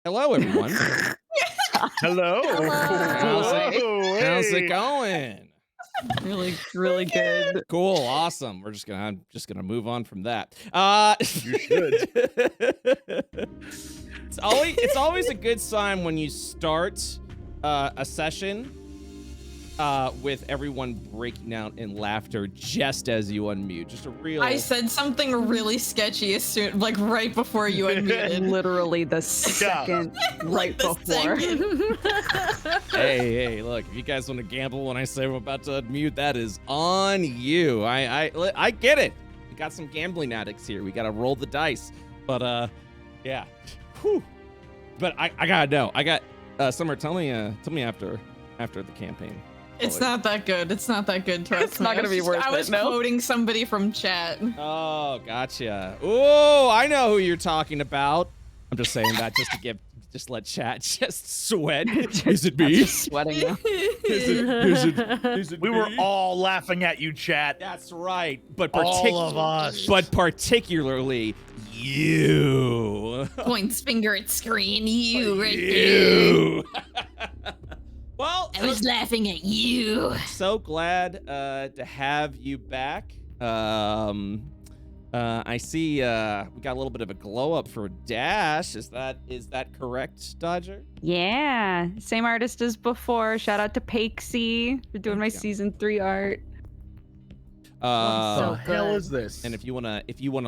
Hello, everyone. Hello. How's it going? Really good. Cool, awesome. I'm just gonna move on from that. You should. It's always a good sign when you start a session with everyone breaking out in laughter just as you unmute. Just a real. I said something really sketchy as soon, like right before you unmuted. Literally the second right the before. Hey, look, if you guys want to gamble when I say I'm about to unmute, that is on you. I get it. We got some gambling addicts here. We got to roll the dice. But, yeah. Whew. But I gotta know. Summer, tell me after the campaign. It's not that good. It's not that good. Trust It's not me. gonna be worth it. I was No. quoting somebody from chat. Oh, gotcha. Oh, I know who you're talking about. I'm just saying that just let chat just sweat. Is it me? Sweating now. Is it We were me? all laughing at you, chat. That's right. But All of us. But particularly you. Points finger at screen. You right there. You. Well, I was laughing at you. so glad to have you back. I see we got a little bit of a glow up for Dash. Is that correct, Dodger? Yeah, same artist as before. Shout out to Pakesy for doing my Thank you. season 3 art. What so the hell good. is this? And if you wanna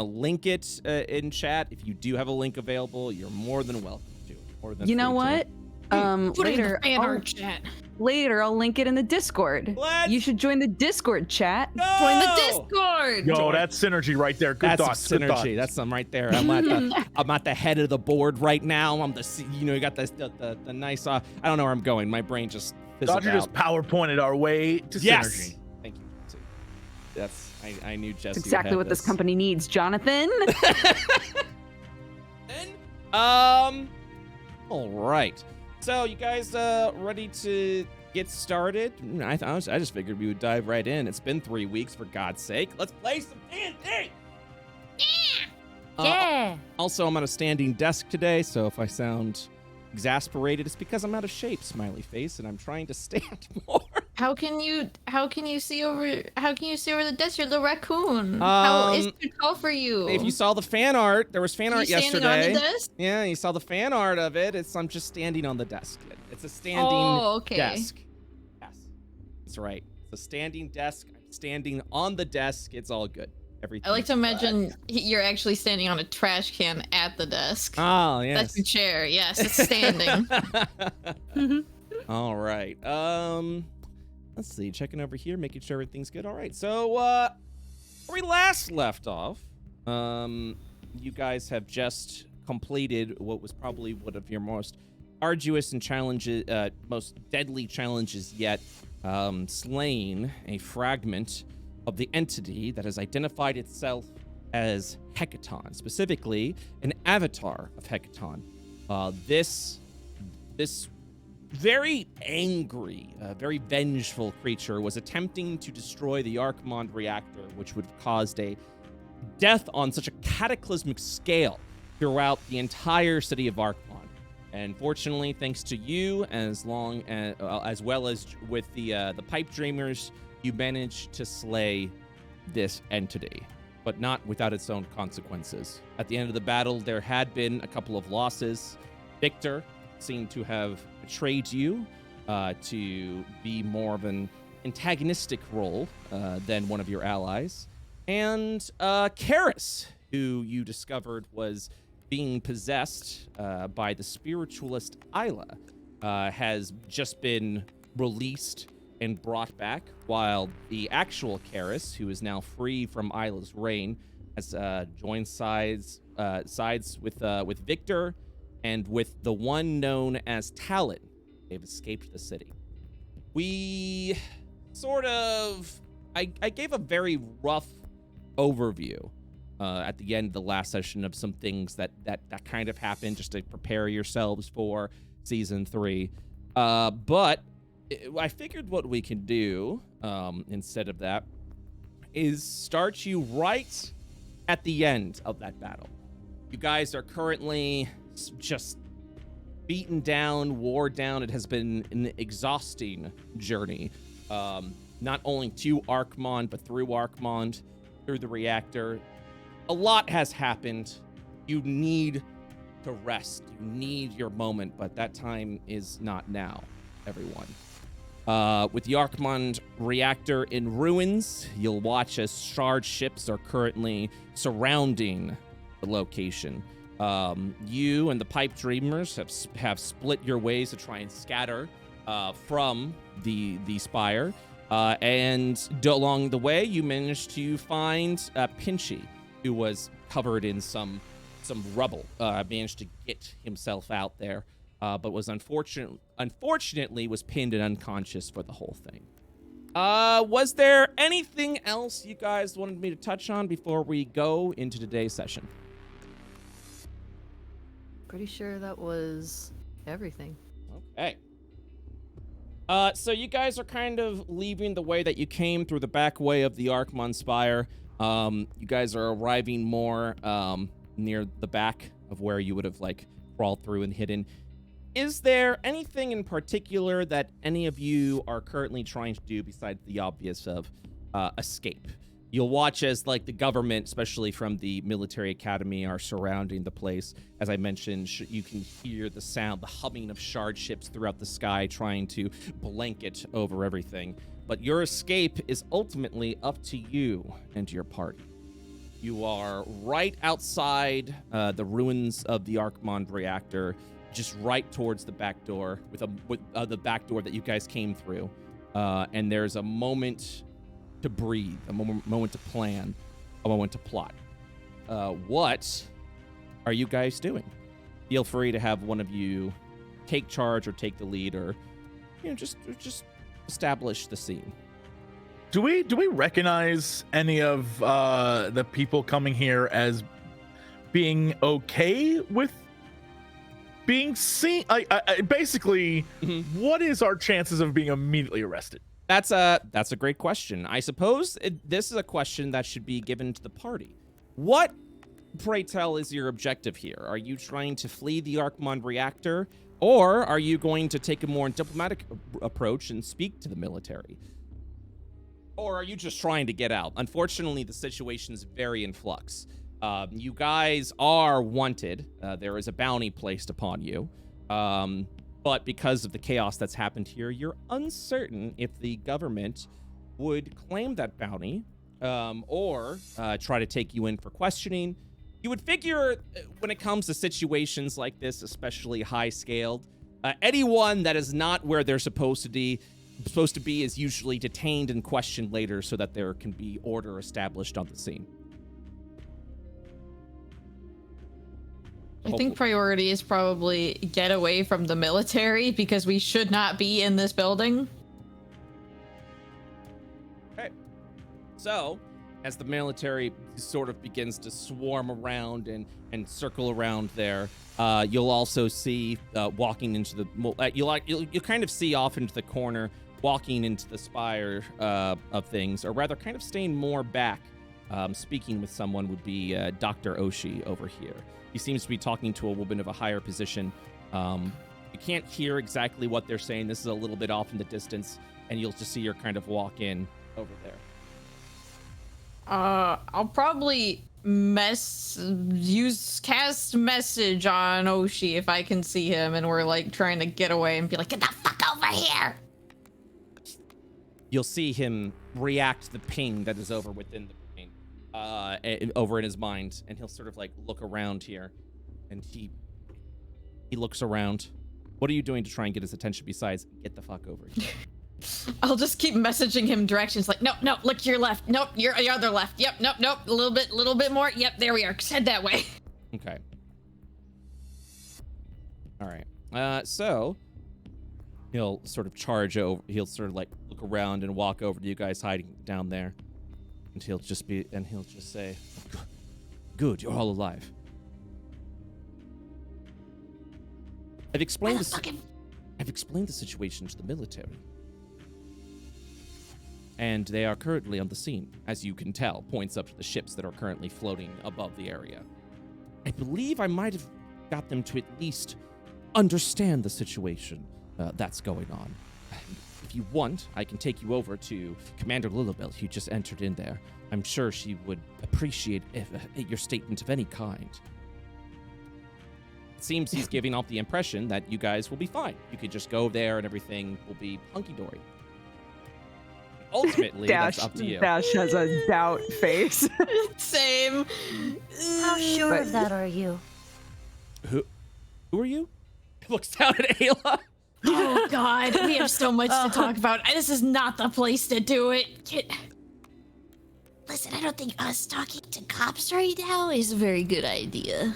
link it in chat, if you do have a link available, you're more than welcome to. More than You know free what? Put it in Later, the fan art chat. I'll link it in the Discord. Let's You should join the Discord chat. go! Join the Discord. Yo, that's synergy right there. Good That's thoughts. some Good thoughts. synergy. That's some right there. I'm at the head of the board right now. I'm you got the nice. I don't know where I'm going. My brain just fizzled Dodger out. just PowerPointed our way to Yes. synergy. Thank you. That's I knew Jesse. That's exactly what this company needs, Jonathan. All right. So you guys ready to get started? I just figured we would dive right in. It's been 3 weeks, for God's sake. Let's play some D&D. Yeah. Also, I'm on a standing desk today, so if I sound exasperated, it's because I'm out of shape, smiley face, and I'm trying to stand more. How can you see over the desk? You're the raccoon. How is it too tall for you? If you saw the fan art, there was fan art standing yesterday. on the desk? Yeah, you saw the fan art of it. I'm just standing on the desk. It's a standing okay. desk. Yes, that's right. It's a standing desk. I'm standing on the desk. It's all good. Everything. I like to imagine you're actually standing on a trash can at the desk. Oh, yes. That's your chair. Yes, it's standing. All right. Let's see. Checking over here, making sure everything's good. All right. So, where we last left off, you guys have just completed what was probably one of your most arduous and most deadly challenges yet, slaying a fragment of the entity that has identified itself as Hecaton, specifically an avatar of Hecaton. This very angry, very vengeful creature was attempting to destroy the Archmond reactor, which would have caused a death on such a cataclysmic scale throughout the entire city of Archmond. And fortunately, thanks to you, as well as with the Pipe Dreamers, you managed to slay this entity, but not without its own consequences. At the end of the battle, there had been a couple of losses. Victor seemed to have betrayed you to be more of an antagonistic role than one of your allies. And Karis, who you discovered was being possessed by the spiritualist Isla, has just been released and brought back, while the actual Karis, who is now free from Isla's reign, has joined sides with Victor and with the one known as Talon. They've escaped the city. We I gave a very rough overview at the end of the last session of some things that kind of happened, just to prepare yourselves for season 3. But I figured what we can do instead of that is start you right at the end of that battle. You guys are currently just beaten down, wore down. It has been an exhausting journey. Not only to Arcmond, but through Arcmond, through the reactor. A lot has happened. You need to rest. You need your moment, but that time is not now, everyone. With the Arcmond reactor in ruins, you'll watch as shard ships are currently surrounding the location. You and the Pipe Dreamers have split your ways to try and scatter from the spire. And along the way, you managed to find Pinchy, who was covered in some rubble. Managed to get himself out there, but was unfortunately was pinned and unconscious for the whole thing. Was there anything else you guys wanted me to touch on before we go into today's session? Pretty sure that was everything. Okay. So you guys are kind of leaving the way that you came through the back way of the Arcmond Spire. You guys are arriving more near the back of where you would have like crawled through and hidden. Is there anything in particular that any of you are currently trying to do besides the obvious of escape? You'll watch as like the government, especially from the military academy, are surrounding the place. As I mentioned, you can hear the sound, the humming of shard ships throughout the sky trying to blanket over everything. But your escape is ultimately up to you and your party. You are right outside the ruins of the Arcmond reactor, just right towards the back door, with the back door that you guys came through. And there's a moment to breathe, a moment to plan, a moment to plot. What are you guys doing? Feel free to have one of you take charge or take the lead, or just establish the scene. Do we recognize any of the people coming here as being okay with being seen? Basically, what is our chances of being immediately arrested? That's a great question. I suppose this is a question that should be given to the party. What, pray tell, is your objective here? Are you trying to flee the Arcmond reactor, or are you going to take a more diplomatic approach and speak to the military? Or are you just trying to get out? Unfortunately, the situation is very in flux. You guys are wanted. There is a bounty placed upon you. But because of the chaos that's happened here, you're uncertain if the government would claim that bounty or try to take you in for questioning. You would figure when it comes to situations like this, especially high-scaled, anyone that is not where they're supposed to be is usually detained and questioned later so that there can be order established on the scene. I think priority is probably get away from the military because we should not be in this building. Okay. So, as the military sort of begins to swarm around and circle around there, you'll also see walking into the you'll kind of see off into the corner, walking into the spire of things, or rather kind of staying more back, speaking with someone, would be Dr. Oshi over here. He seems to be talking to a woman of a higher position. You can't hear exactly what they're saying. This is a little bit off in the distance, and you'll just see her kind of walk in over there. I'll probably cast message on Oshi if I can see him and we're like trying to get away and be like, get the fuck over here. You'll see him react to the ping that is over within the brain, over in his mind, and he'll sort of like look around here, and he looks around. What are you doing to try and get his attention besides get the fuck over here? I'll just keep messaging him directions like, no, look to your left. Nope, your other left. Yep, nope. A little bit more. Yep, there we are. Head that way. Okay. All right. So he'll sort of charge over. He'll sort of like look around and walk over to you guys hiding down there, and he'll just say, "Good, you're all alive." I've explained the situation to the military. And they are currently on the scene, as you can tell, points up to the ships that are currently floating above the area. I believe I might have got them to at least understand the situation that's going on. If you want, I can take you over to Commander Lilibel, who just entered in there. I'm sure she would appreciate your statement of any kind. It seems he's giving off the impression that you guys will be fine. You could just go there and everything will be hunky-dory. Ultimately, that's up to you. Dash has a doubt face. Same. How sure of that are you? Who are you? He looks down at Ayla. Oh God, we have so much to talk about. This is not the place to do it. Listen, I don't think us talking to cops right now is a very good idea.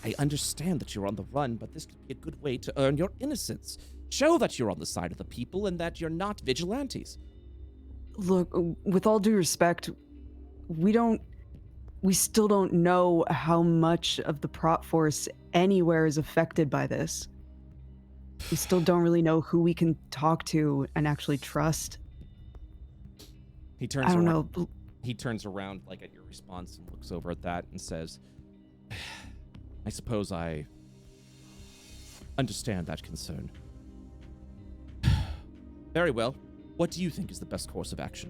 I understand that you're on the run, but this could be a good way to earn your innocence. Show that you're on the side of the people and that you're not vigilantes. Look, with all due respect, we still don't know how much of the prop force anywhere is affected by this. We still don't really know who we can talk to and actually trust. He turns I don't around. know. He turns around like at your response and looks over at that and says, I suppose I understand that concern. Very well. What do you think is the best course of action?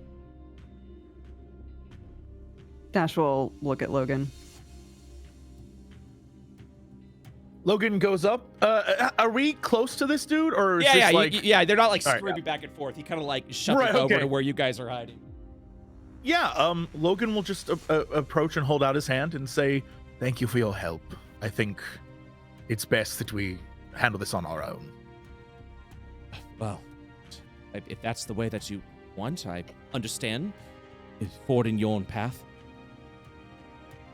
Dash will look at Logan. Logan goes up. Are we close to this dude, or is this Yeah, like... yeah. They're not like All right, screaming back and forth. He kind of like shuts Right, over okay. to where you guys are hiding. Yeah, Logan will just approach and hold out his hand and say, "Thank you for your help. I think it's best that we handle this on our own." Well, if that's the way that you want, I understand. Fording your own path.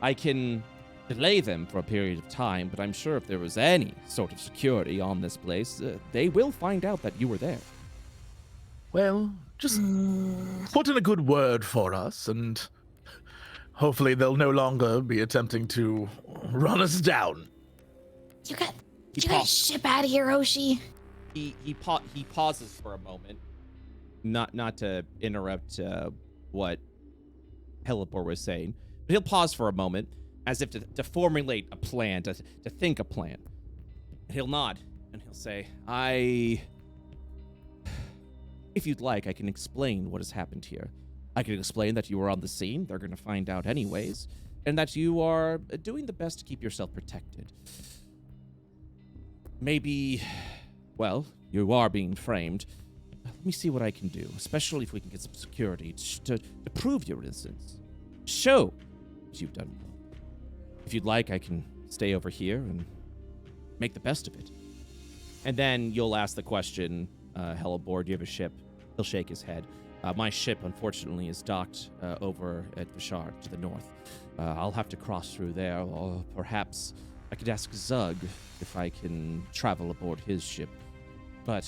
I can delay them for a period of time, but I'm sure if there was any sort of security on this place, they will find out that you were there. Well, just put in a good word for us, and hopefully they'll no longer be attempting to run us down. You gotta ship out of here, Oshi. He pauses for a moment, not to interrupt what Helipor was saying, but he'll pause for a moment as if to formulate a plan, to think a plan. He'll nod and he'll say, if you'd like, I can explain what has happened here. I can explain that you were on the scene, they're going to find out anyways, and that you are doing the best to keep yourself protected. Maybe, well, you are being framed. Let me see what I can do, especially if we can get some security to prove your innocence. Show what you've done. If you'd like, I can stay over here and make the best of it. And then you'll ask the question, Helibor, do you have a ship? He'll shake his head. My ship, unfortunately, is docked over at Vashar to the north. I'll have to cross through there, or perhaps I could ask Zug if I can travel aboard his ship. But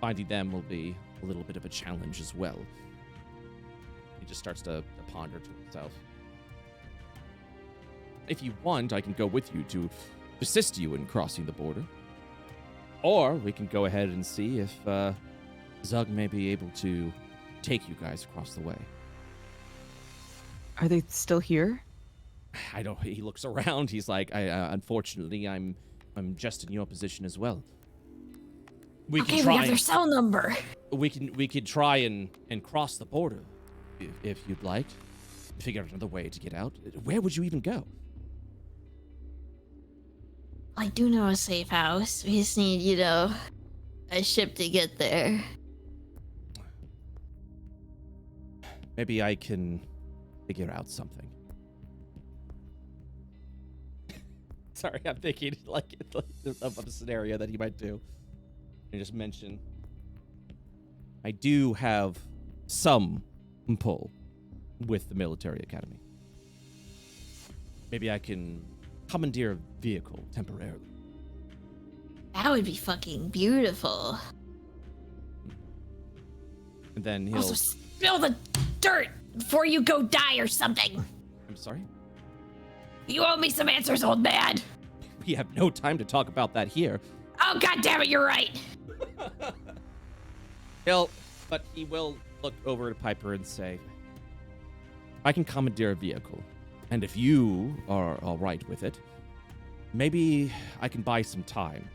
finding them will be a little bit of a challenge as well. He just starts to ponder to himself. If you want, I can go with you to assist you in crossing the border. Or we can go ahead and see if Zug may be able to take you guys across the way. Are they still here? I don't. He looks around. He's like, unfortunately, I'm just in your position as well. We have their cell number. We could try and cross the border, if you'd like. Figure out another way to get out. Where would you even go? I do know a safe house. We just need, a ship to get there. Maybe I can figure out something. Sorry, I'm thinking like of a scenario that he might do. I just mention I do have some pull with the military academy. Maybe I can commandeer a vehicle temporarily. That would be fucking beautiful. And then he'll... Also, spill the dirt before you go die or something. I'm sorry? You owe me some answers, old man. We have no time to talk about that here. Oh, God damn it, you're right. But he will look over to Piper and say, I can commandeer a vehicle, and if you are all right with it, maybe I can buy some time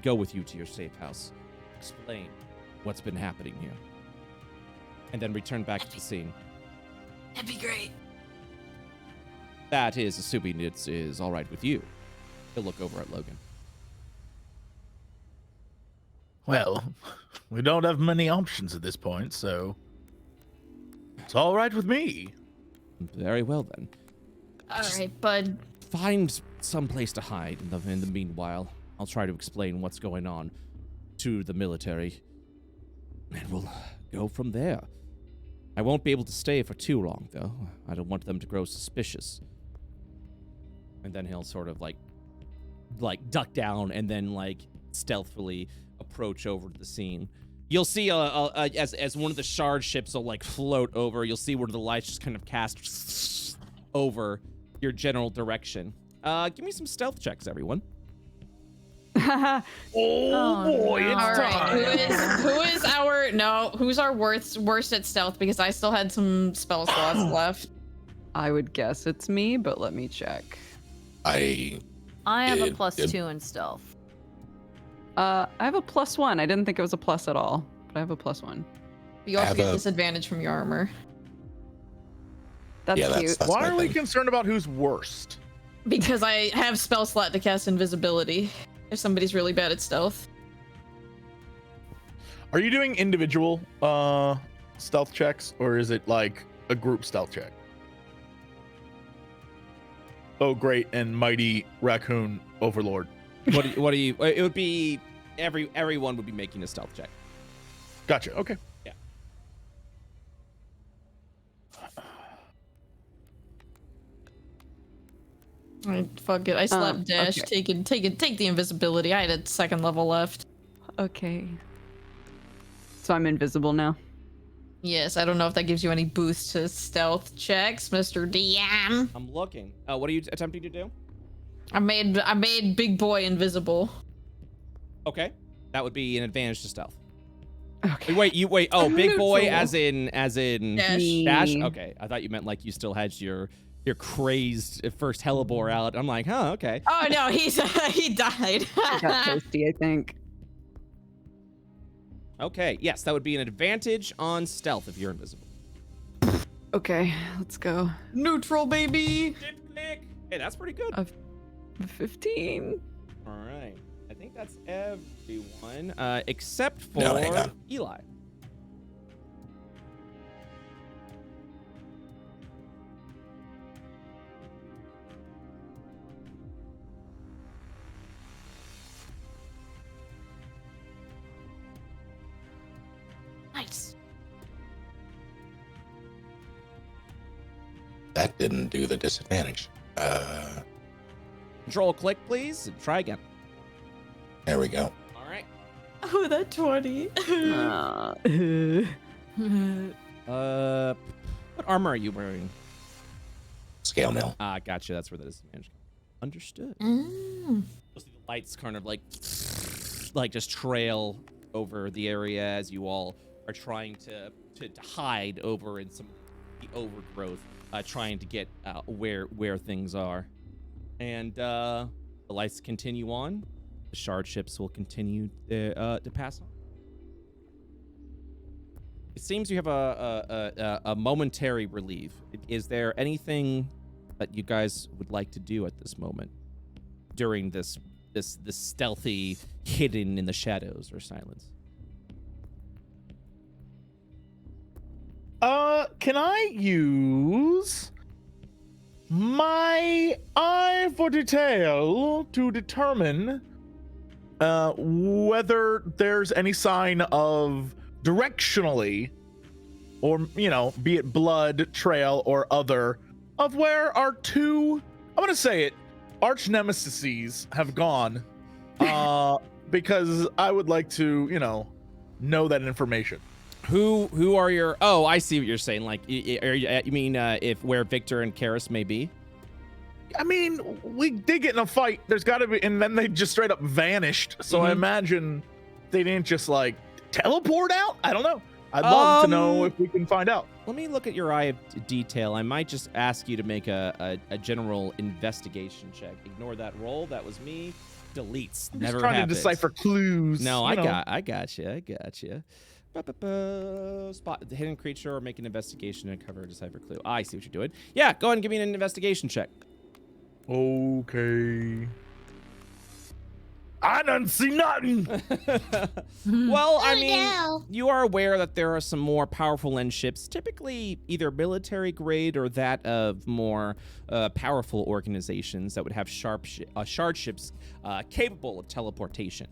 go with you to your safe house, explain what's been happening here, and then return back to the scene. That'd be great. That is, assuming it is all right with you. He'll look over at Logan. Well, we don't have many options at this point, so it's all right with me. Very well, then. All right, bud. Find some place to hide in the meanwhile. I'll try to explain what's going on to the military, and we'll go from there. I won't be able to stay for too long, though. I don't want them to grow suspicious. And then he'll sort of like duck down and then like stealthily approach over to the scene. You'll see as one of the shard ships will like float over, you'll see where the lights just kind of cast over your general direction. Give me some stealth checks, everyone. Oh boy, no. it's All time. right, who's our worst at stealth? Because I still had some spell slots left. I would guess it's me, but let me check. I have a It- +2 in stealth. I have a +1. I didn't think it was a plus at all, but I have a +1. You also have get a- disadvantage from your armor. That's Yeah, cute. that's Why my are we thing. concerned about who's worst? Because I have spell slot to cast invisibility if somebody's really bad at stealth. Are you doing individual stealth checks, or is it like a group stealth check? Oh, great and mighty raccoon overlord. What do you? It would be everyone would be making a stealth check. Gotcha. Okay. Yeah. Fuck it. I slapped dash. okay. Take the invisibility. I had a second level left. Okay. So I'm invisible now. Yes, I don't know if that gives you any boost to stealth checks, Mr. DM. I'm looking. What are you attempting to do? I made big boy invisible. Okay, that would be an advantage to stealth. Okay. Wait. Oh, big boy, Neutral. as in Dash. dash. Me. Okay, I thought you meant like you still had your crazed first hellebore out. I'm like, huh, okay. Oh no, he died. I got toasty, I think. Okay, yes, that would be an advantage on stealth if you're invisible. Okay, let's go. Neutral, baby. Click. Hey, that's pretty good. 15. All right, I think that's everyone except for No, hang on. Eli. Nice. That didn't do the disadvantage. Control click, please. And try again. There we go. All right. Oh, that 20. What armor are you wearing? Scale mill. Gotcha. That's where the disadvantage comes. Understood. Mm. You'll see the lights kind of like just trail over the area as you all are trying to hide over in some of the overgrowth, trying to get where things are. And the lights continue on. The shard ships will continue to pass on. It seems you have a momentary relief. Is there anything that you guys would like to do at this moment during this stealthy, hidden in the shadows or silence? Can I use my eye for detail to determine whether there's any sign of directionally, or be it blood trail or other, of where our two, I'm gonna say it, arch nemesis have gone, because I would like to know that information. Who are your? Oh, I see what you're saying. Like, you mean if where Victor and Karis may be? I mean, we did get in a fight. There's got to be, and then they just straight up vanished. So I imagine they didn't just like teleport out. I don't know. I'd love to know if we can find out. Let me look at your eye of detail. I might just ask you to make a general investigation check. Ignore that roll. That was me. Deletes. I'm just Never trying happens. to decipher clues. No, you know. I got you. Spot the hidden creature or make an investigation and cover a decipher clue. I see what you're doing. Yeah, go ahead and give me an investigation check. Okay. I done see nothing. Well, I Oh, mean, no. you are aware that there are some more powerful end ships, typically either military grade or that of more powerful organizations that would have shard ships capable of teleportation,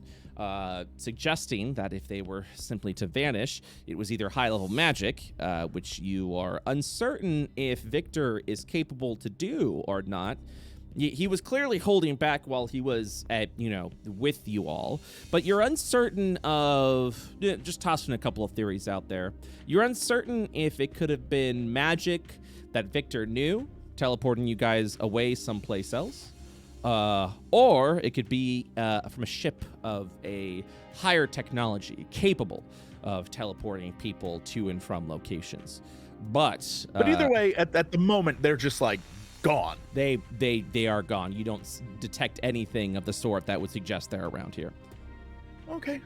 suggesting that if they were simply to vanish, it was either high-level magic, which you are uncertain if Victor is capable to do or not. He was clearly holding back while he was at, with you all. But you're uncertain of, just tossing a couple of theories out there. You're uncertain if it could have been magic that Victor knew, teleporting you guys away someplace else. Or it could be from a ship of a higher technology capable of teleporting people to and from locations. But either way, at the moment, they're just like, gone. They are gone. You don't detect anything of the sort that would suggest they're around here. Okay.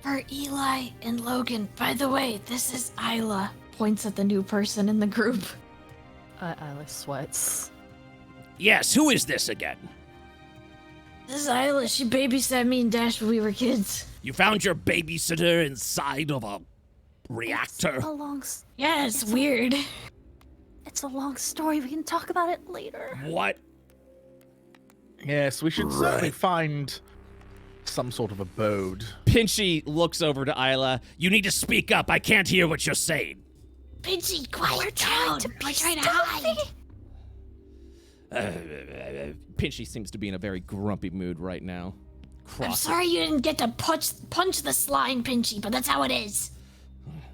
For Eli and Logan, by the way, this is Isla. Points at the new person in the group. Isla sweats. Yes, who is this again? This is Isla. She babysat me and Dash when we were kids. You found your babysitter inside of a reactor? It's a long, Yeah, it's weird. it's a long story. We can talk about it later. What? Yes, we should certainly find some sort of abode. Pinchy looks over to Isla. You need to speak up. I can't hear what you're saying. Pinchy, quiet We're trying down. to be We're trying to stealthy. hide. Pinchy seems to be in a very grumpy mood right now. I'm sorry you didn't get to punch the slime, Pinchy, but that's how it is.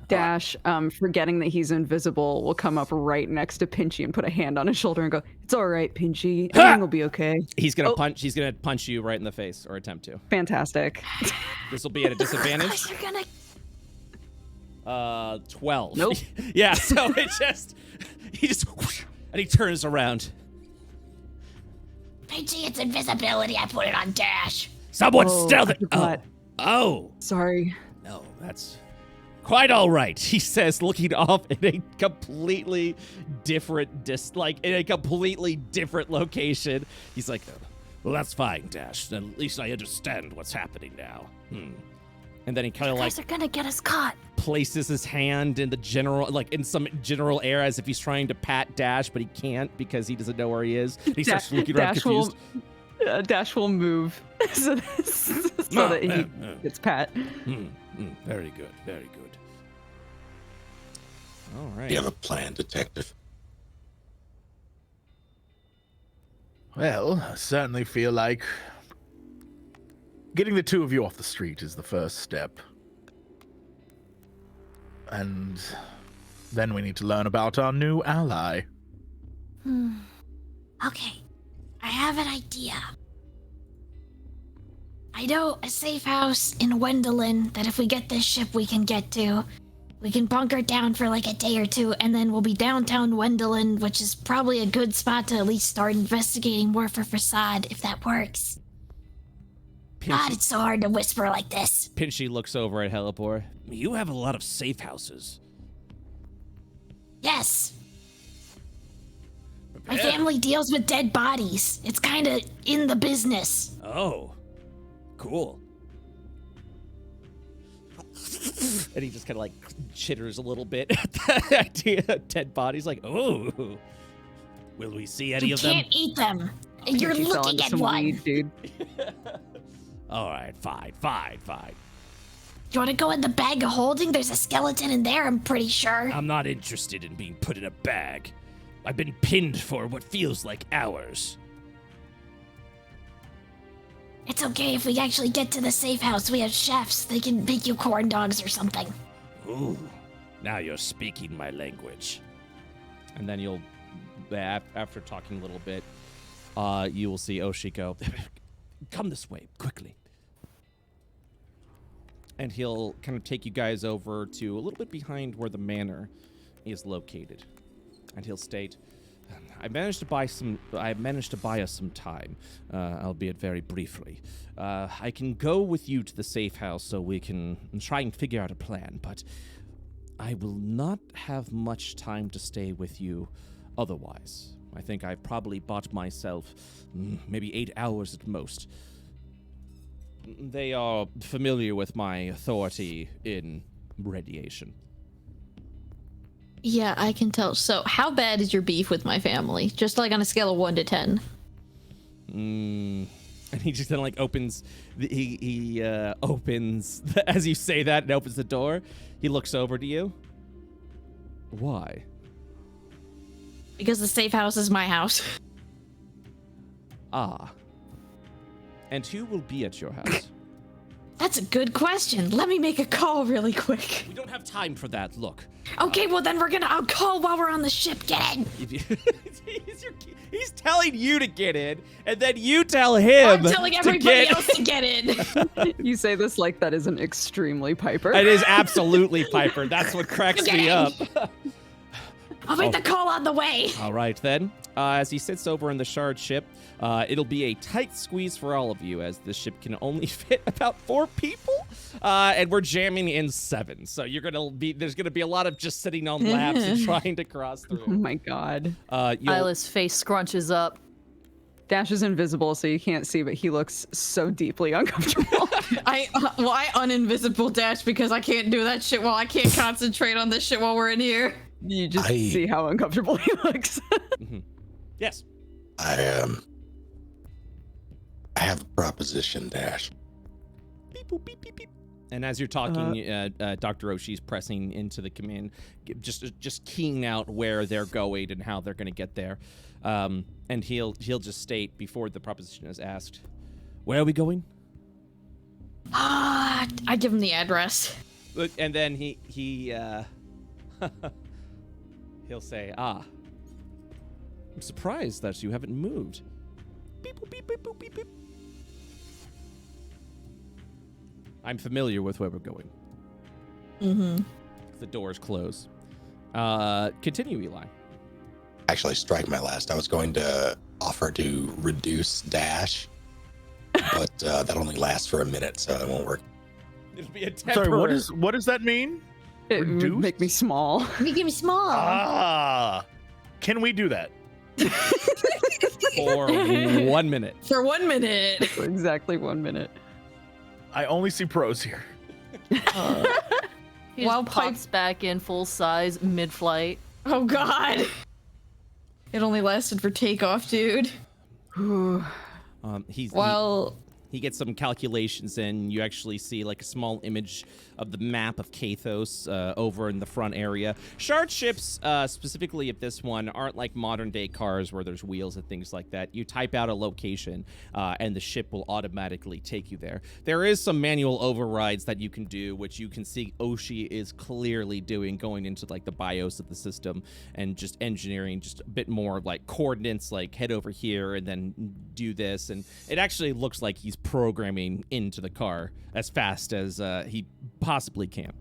Dash, forgetting that he's invisible, will come up right next to Pinchy and put a hand on his shoulder and go, "It's all right, Pinchy. Everything will be okay." He's gonna Oh. punch. He's gonna punch you right in the face, or attempt to. Fantastic. This will be at a disadvantage. You're gonna 12. Nope. Yeah. So he just whoosh, and he turns around. Pinchy, it's invisibility. I put it on Dash. Someone Oh, stealth I it. forgot. Oh. Sorry. No, that's quite all right, he says, looking off in a completely different in a completely different location. He's like, well, that's fine, Dash. At least I understand what's happening now. And then he kind of You guys are gonna get us caught. places his hand in the general, in some general air as if he's trying to pat Dash, but he can't because he doesn't know where he is. He starts looking around confused. Dash will move so that he gets pat. Very good, very good. All right. You have a plan, Detective? Well, I certainly feel like getting the two of you off the street is the first step. And then we need to learn about our new ally. Okay, I have an idea. I know a safe house in Wendelin that if we get this ship we can get to. We can bunker down for like a day or two, and then we'll be downtown Wendelin, which is probably a good spot to at least start investigating more for Facade, if that works. God, it's so hard to whisper like this. Pinchy looks over at Helipor. You have a lot of safe houses. Yes. My family deals with dead bodies. It's kind of in the business. Oh, cool. And he just kind of chitters a little bit at the idea of dead bodies. Like, oh, will we see any You of them? can't eat them. You're You fell looking into at some one. weed, dude. All right, fine. You want to go in the bag of holding? There's a skeleton in there, I'm pretty sure. I'm not interested in being put in a bag. I've been pinned for what feels like hours. It's okay if we actually get to the safe house. We have chefs. They can make you corn dogs or something. Ooh, now you're speaking my language. And then you'll, after talking a little bit, you will see Oshiko. Come this way, quickly. And he'll kind of take you guys over to a little bit behind where the manor is located. And he'll state, I managed to buy us some time, albeit very briefly. I can go with you to the safe house so we can try and figure out a plan, but I will not have much time to stay with you otherwise. I think I've probably bought myself maybe 8 hours at most. They are familiar with my authority in radiation. Yeah, I can tell. So, how bad is your beef with my family? Just like on a scale of 1 to 10. And he just then like opens. He opens as you say that and opens the door. He looks over to you. Why? Because the safe house is my house. Ah. And who will be at your house? That's a good question. Let me make a call really quick. We don't have time for that. Look. Okay, well then I'll call while we're on the ship. Get in. He's telling you to get in, and then you tell him. I'm telling everybody else to get in. You say this like that isn't extremely Piper. It is absolutely Piper. That's what cracks me up. I'll make the call on the way. All right, then. As he sits over in the shard ship, it'll be a tight squeeze for all of you, as the ship can only fit about 4 people, and we're jamming in 7. So there's gonna be a lot of just sitting on laps and trying to cross through. Oh my god. Isla's face scrunches up. Dash is invisible, so you can't see, but he looks so deeply uncomfortable. I uninvisible Dash because I can't do that shit while I can't concentrate on this shit while we're in here. You just see how uncomfortable he looks. Mm-hmm. Yes. I have a proposition, Dash. Beep, boop, beep, beep, beep. And as you're talking, Dr. Oshi's pressing into the command, just keying out where they're going and how they're going to get there. And he'll just state before the proposition is asked, where are we going? I give him the address. And then he'll say, I'm surprised that you haven't moved. Beep, boop, beep, beep, boop, beep, beep. I'm familiar with where we're going. Mm-hmm. The doors close. Continue, Eli. Actually, strike my last. I was going to offer to reduce Dash, but that only lasts for a minute, so it won't work. It'll be a Sorry, temporary. what does that mean? It would Reduced? make me small. Make him small. Can we do that? For 1 minute. For 1 minute. For exactly 1 minute. I only see pros here. He While just pops back in full size mid-flight. Oh god. It only lasted for takeoff, dude. He gets some calculations in. You actually see like a small image of the map of Kathos over in the front area. Shard ships, specifically if this one, aren't like modern day cars where there's wheels and things like that. You type out a location and the ship will automatically take you there. There is some manual overrides that you can do, which you can see Oshi is clearly doing, going into like the BIOS of the system and just engineering just a bit more like coordinates, like head over here and then do this. And it actually looks like he's programming into the car as fast as he possibly can.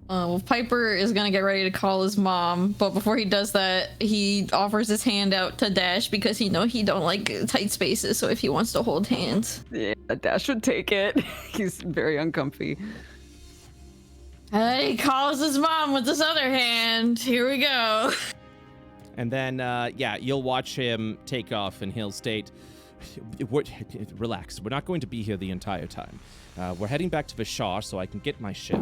Well, Piper is gonna get ready to call his mom, but before he does that, he offers his hand out to Dash because he don't like tight spaces, so if he wants to hold hands. Yeah, Dash would take it. He's very uncomfy. And he calls his mom with his other hand. Here we go. And then, you'll watch him take off and he'll state, relax, we're not going to be here the entire time. We're heading back to Vishar so I can get my ship.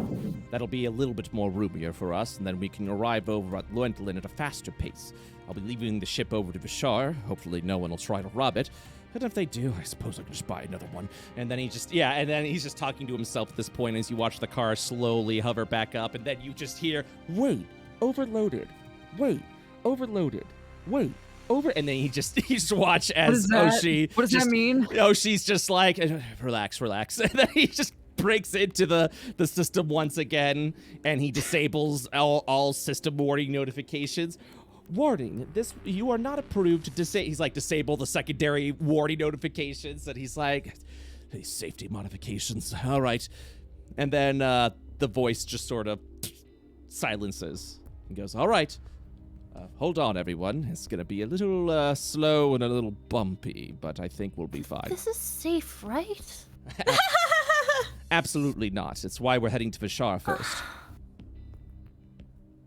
That'll be a little bit more roomier for us, and then we can arrive over at Luendelin at a faster pace. I'll be leaving the ship over to Vishar. Hopefully no one will try to rob it. And if they do, I suppose I can just buy another one. And then he's just talking to himself at this point as you watch the car slowly hover back up, and then you just hear, wait, overloaded. Wait, overloaded. Wait. Over, and then he just watch as Oshi. What does that mean? Oshi's just like, relax. And then he just breaks into the system once again, and he disables all system warning notifications. Warning, you are not approved to disable. He's like, disable the secondary warning notifications, and he's like, hey, safety modifications. All right. And then the voice just sort of silences and goes, all right. Hold on, everyone. It's going to be a little slow and a little bumpy, but I think we'll be fine. This is safe, right? Absolutely not. It's why we're heading to Vishar first.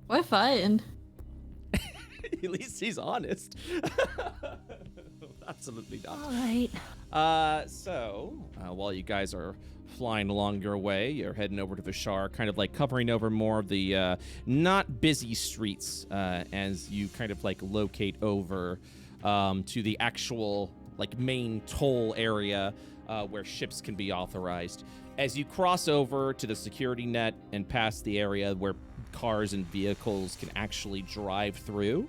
We're fine. At least he's honest. Absolutely not. All right. So, while you guys are flying along your way, you're heading over to Vishar, kind of like covering over more of the not busy streets as you kind of like locate over to the actual like main toll area where ships can be authorized. As you cross over to the security net and past the area where cars and vehicles can actually drive through,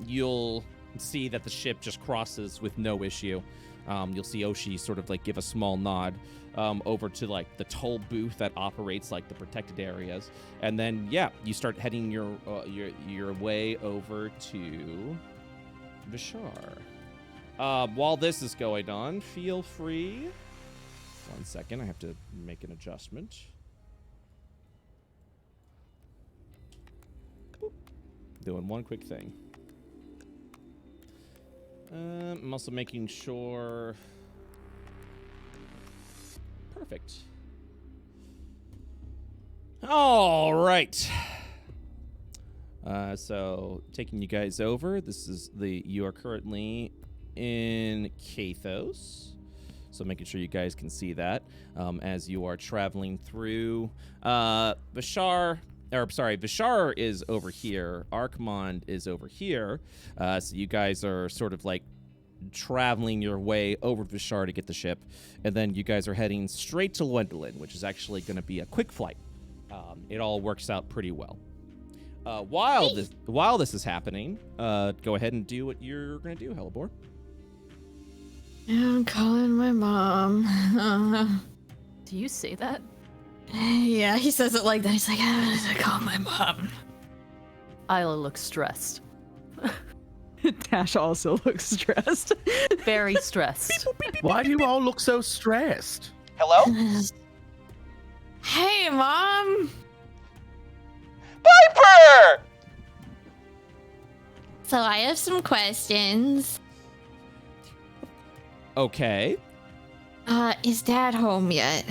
you'll see that the ship just crosses with no issue. You'll see Oshi sort of like give a small nod over to like the toll booth that operates like the protected areas, and then yeah, you start heading your way over to Vishar. While this is going on, feel free. 1 second, I have to make an adjustment. Doing one quick thing. I'm also making sure. Perfect. All right. So taking you guys over. This is you are currently in Kathos. So making sure you guys can see that as you are traveling through Vishar. Vishar is over here. Archmond is over here. So you guys are sort of like traveling your way over to Vishar to get the ship. And then you guys are heading straight to Wendolin, which is actually going to be a quick flight. It all works out pretty well. While this is happening, go ahead and do what you're going to do, Hellebore. I'm calling my mom. Do you say that? Yeah, he says it like that. He's like, I'm gonna call my mom. Isla looks stressed. Dash also looks stressed. Very stressed. Why do you all look so stressed? Hello? Hey, Mom! Piper! So I have some questions. Okay. Is Dad home yet?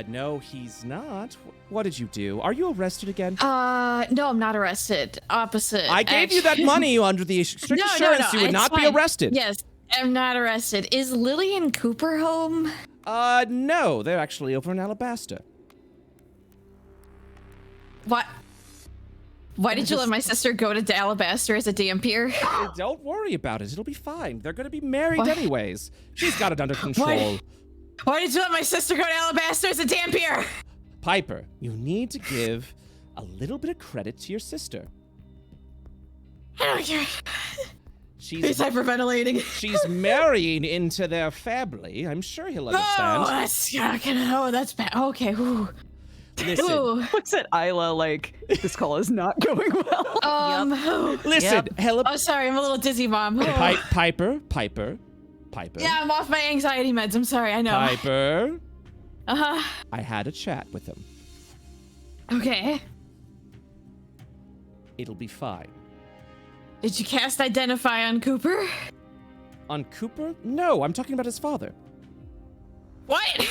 No, he's not. What did you do? Are you arrested again? No, I'm not arrested. Opposite. I gave you that money under the strict assurance you would it's not be fine. arrested. Yes, I'm not arrested. Is Lily and Cooper home? No, they're actually over in Alabasta. What? Why did you let my sister go to Alabaster as a dampier? Don't worry about it. It'll be fine. They're going to be married What? anyways. She's got it under control. Why did you let my sister go to Alabaster as a dampier? Piper, you need to give a little bit of credit to your sister. I don't care. She's He's hyperventilating. She's marrying into their family. I'm sure he'll Oh, understand. that's bad. Okay. Ooh. Listen, Ooh. Looks at Isla like this call is not going well. listen, Hella. Oh, sorry, I'm a little dizzy, Mom. Piper. Yeah, I'm off my anxiety meds. I'm sorry, I know. Piper. Uh-huh. I had a chat with him. Okay. It'll be fine. Did you cast Identify on Cooper? On Cooper? No, I'm talking about his father. What?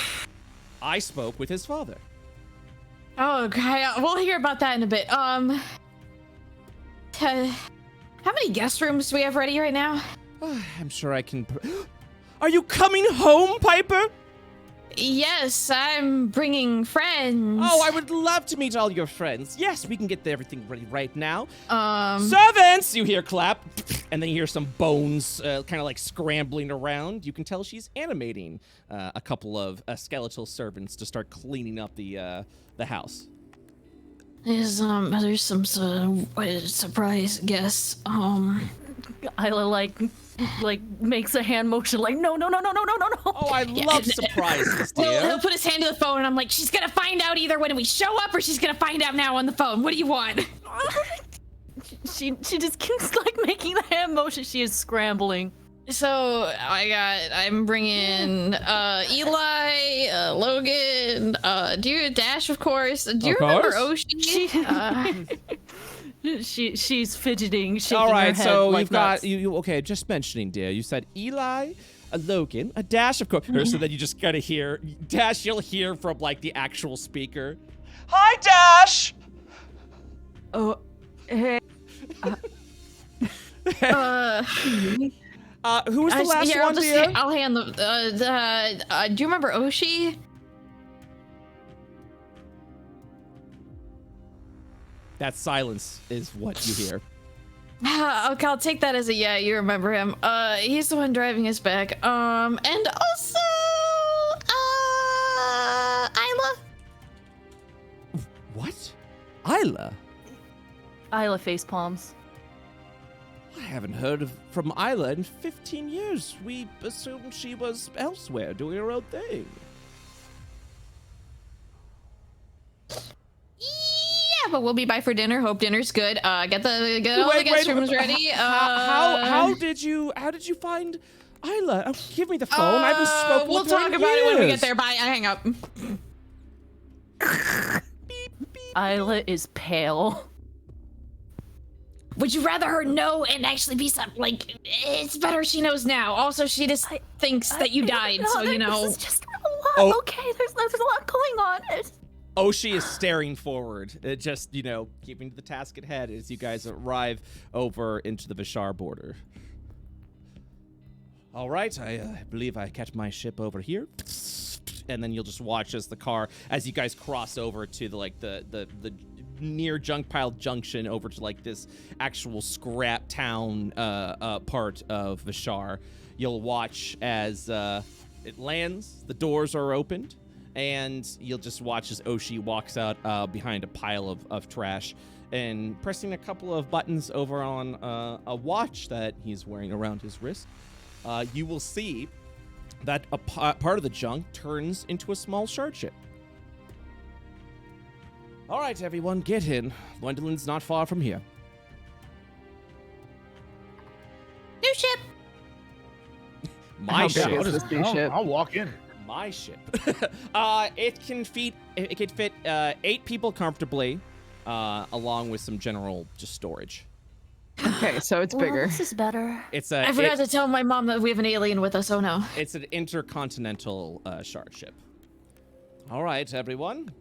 I spoke with his father. Oh, okay. We'll hear about that in a bit. How many guest rooms do we have ready right now? I'm sure I can... Are you coming home, Piper? Yes, I'm bringing friends. Oh, I would love to meet all your friends. Yes, we can get everything ready right now. Servants! You hear clap, and then you hear some bones kind of like scrambling around. You can tell she's animating a couple of skeletal servants to start cleaning up the house. There's some surprise guests. Isla like makes a hand motion like no. Oh, I love surprises, He'll dear. put his hand to the phone and I'm like, she's gonna find out either when we show up or she's gonna find out now on the phone. What do you want? She just keeps like making the hand motion. She is scrambling. So I'm bringing Eli, Logan, do you Dash, of course. Do you Of remember course. Oshi? She's fidgeting, shaking All right, her head so like you've got nuts. you. Okay, just mentioning, dear. You said Eli, a Logan, a Dash, of course. So then you just gotta hear Dash. You'll hear from like the actual speaker. Hi, Dash. Oh, hey. Who was the last one, dear? I'll hand the. Do you remember Oshi? That silence is what you hear. Okay, I'll take that as a yeah. You remember him. He's the one driving us back. And also, Isla. What? Isla? Isla face palms. I haven't heard from Isla in 15 years. We assumed she was elsewhere doing her own thing. Yeah, but we'll be by for dinner. Hope dinner's good. Get all the guest rooms ready. How did you Uh, find Isla? Oh, give me the phone. I haven't spoken We'll with her talk in about it when we years. get there. Bye. I hang up. Isla is pale. Would you rather her know and actually be something like? It's better she knows now. Also, she just Thinks that you died, so you know. This is just a lot. Oh. Okay, there's a lot going on. Oshi is staring forward, just, keeping the task at head as you guys arrive over into the Vishar border. All right, I believe I catch my ship over here. And then you'll just watch as you guys cross over to the near junk pile junction over to this actual scrap town part of Vishar. You'll watch as it lands, the doors are opened, and you'll just watch as Oshi walks out behind a pile of trash and pressing a couple of buttons over on a watch that he's wearing around his wrist. You will see that a part of the junk turns into a small shard ship. All right, everyone, get in. Gwendolyn's not far from here. New ship. My How big ship. is this new ship? I'll walk in. My ship. It can fit 8 people comfortably, along with some general just storage. Okay, so it's bigger. This is better. It's I forgot to tell my mom that we have an alien with us. Oh no. It's an intercontinental shard ship. All right, everyone,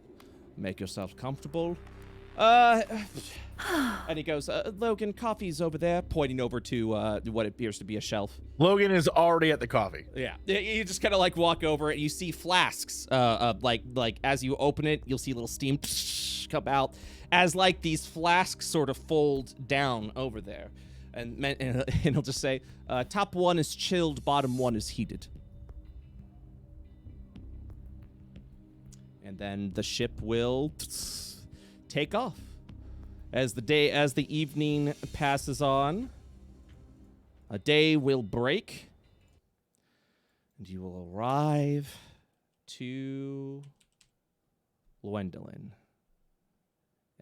make yourselves comfortable. And he goes, Logan, coffee's over there, pointing over to what appears to be a shelf. Logan is already at the coffee. Yeah, you just kind of walk over it. You see flasks, like as you open it, you'll see little steam come out as these flasks sort of fold down over there, and he'll just say, top one is chilled, bottom one is heated. And then the ship will take off. As the evening passes on, a day will break, and you will arrive to Gwendolyn.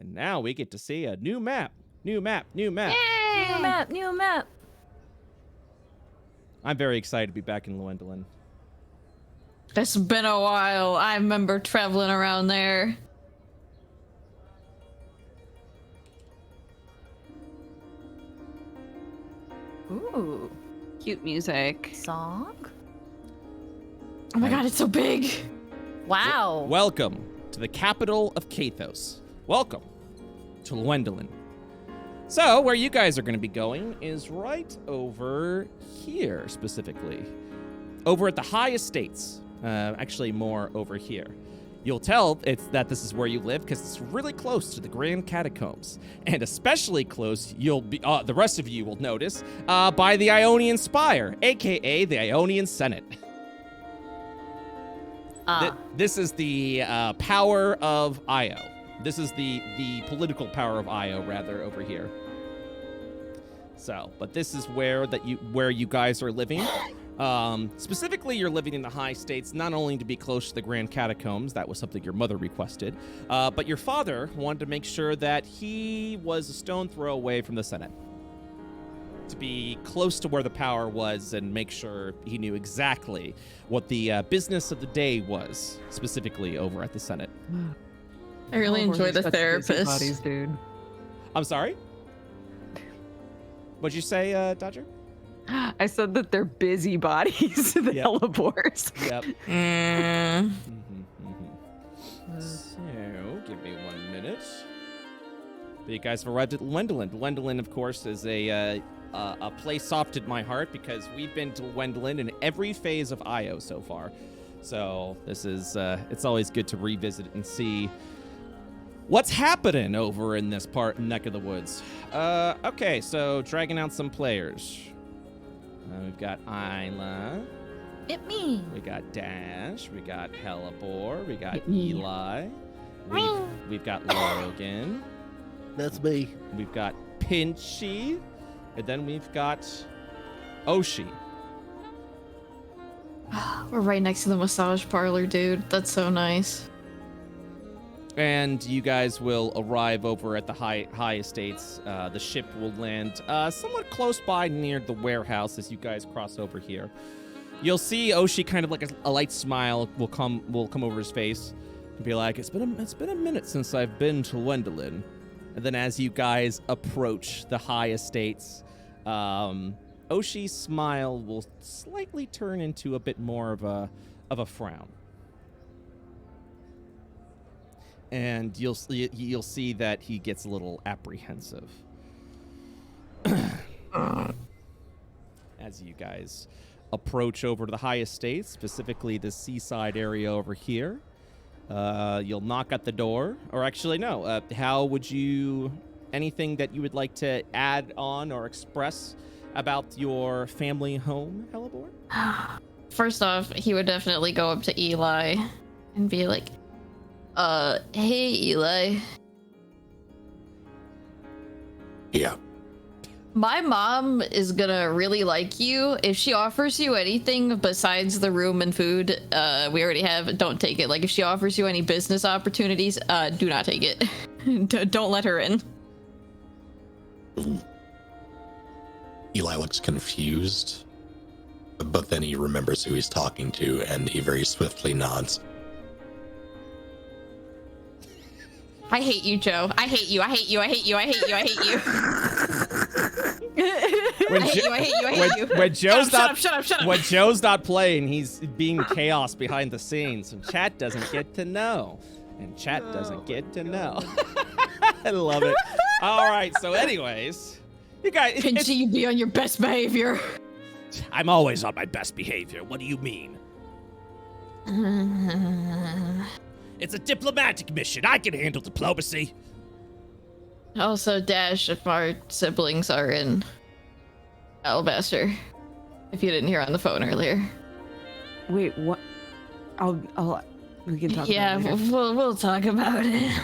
And now we get to see a new map. New map. New map. I'm very excited to be back in Gwendolyn. It's been a while. I remember traveling around there. Ooh, Cute music. song. Oh my god, it's so big. Wow. Welcome to the capital of Kathos. Welcome to Gwendolyn. So, where you guys are going to be going is right over here, specifically. Over at the high estates. Actually, more over here. You'll tell that this is where you live because it's really close to the Grand Catacombs. And especially close, you'll be the rest of you will notice, by the Ionian Spire, a.k.a. the Ionian Senate. This is the power of Io. This is the political power of Io, rather, over here. So, but this is where you guys are living. Specifically, you're living in the high states, not only to be close to the Grand Catacombs, that was something your mother requested, but your father wanted to make sure that he was a stone throw away from the Senate. To be close to where the power was and make sure he knew exactly what the business of the day was, specifically over at the Senate. I really Oh, enjoy we're the such busy therapist. Bodies, dude. I'm sorry? What'd you say, Dodger? I said that they're busybodies, the Yep. Hellebores. Yep. Mm. So, give me 1 minute. But you guys have arrived at Wendolin. Wendolin, of course, is a place soft in my heart because we've been to Wendolin in every phase of IO so far. So this is, it's always good to revisit it and see what's happening over in this neck of the woods. Okay, so dragging out some players. We've got Isla. It me. We got Dash. We got Hellebore. We got Me. Eli. We've got Logan. That's me. We've got Pinchy. And then we've got Oshi. We're right next to the massage parlor, dude. That's so nice. And you guys will arrive over at the high estates. The ship will land somewhat close by near the warehouse as you guys cross over here. You'll see Oshi kind of like a light smile will come over his face and be like, it's been a minute since I've been to Wendolin. And then as you guys approach the high estates, Oshi's smile will slightly turn into a bit more of a frown. And you'll see that he gets a little apprehensive as you guys approach over to the high estates, specifically the seaside area over here. You'll knock at the door, or actually no. How would you? Anything that you would like to add on or express about your family home, Hellebore? First off, he would definitely go up to Eli and be like, hey, Eli. Yeah. My mom is gonna really like you. If she offers you anything besides the room and food we already have, don't take it. Like, if she offers you any business opportunities, do not take it. Don't let her in. Eli looks confused, but then he remembers who he's talking to, and he very swiftly nods. I hate you, Joe. I hate you. I hate you. I hate you. I hate you. I hate you. When I hate you. I hate you. I hate you. When Joe's Shut up. when Joe's not playing, he's being chaos behind the scenes, and chat doesn't get to know. And chat doesn't get to know. I love it. All right. So, anyways, you guys. Pinchy, you be on your best behavior. I'm always on my best behavior. What do you mean? It's a diplomatic mission. I can handle diplomacy. Also, Dash, if our siblings are in Alabaster, if you didn't hear on the phone earlier. Wait, what? We can talk Yeah, about it later. we'll talk about it.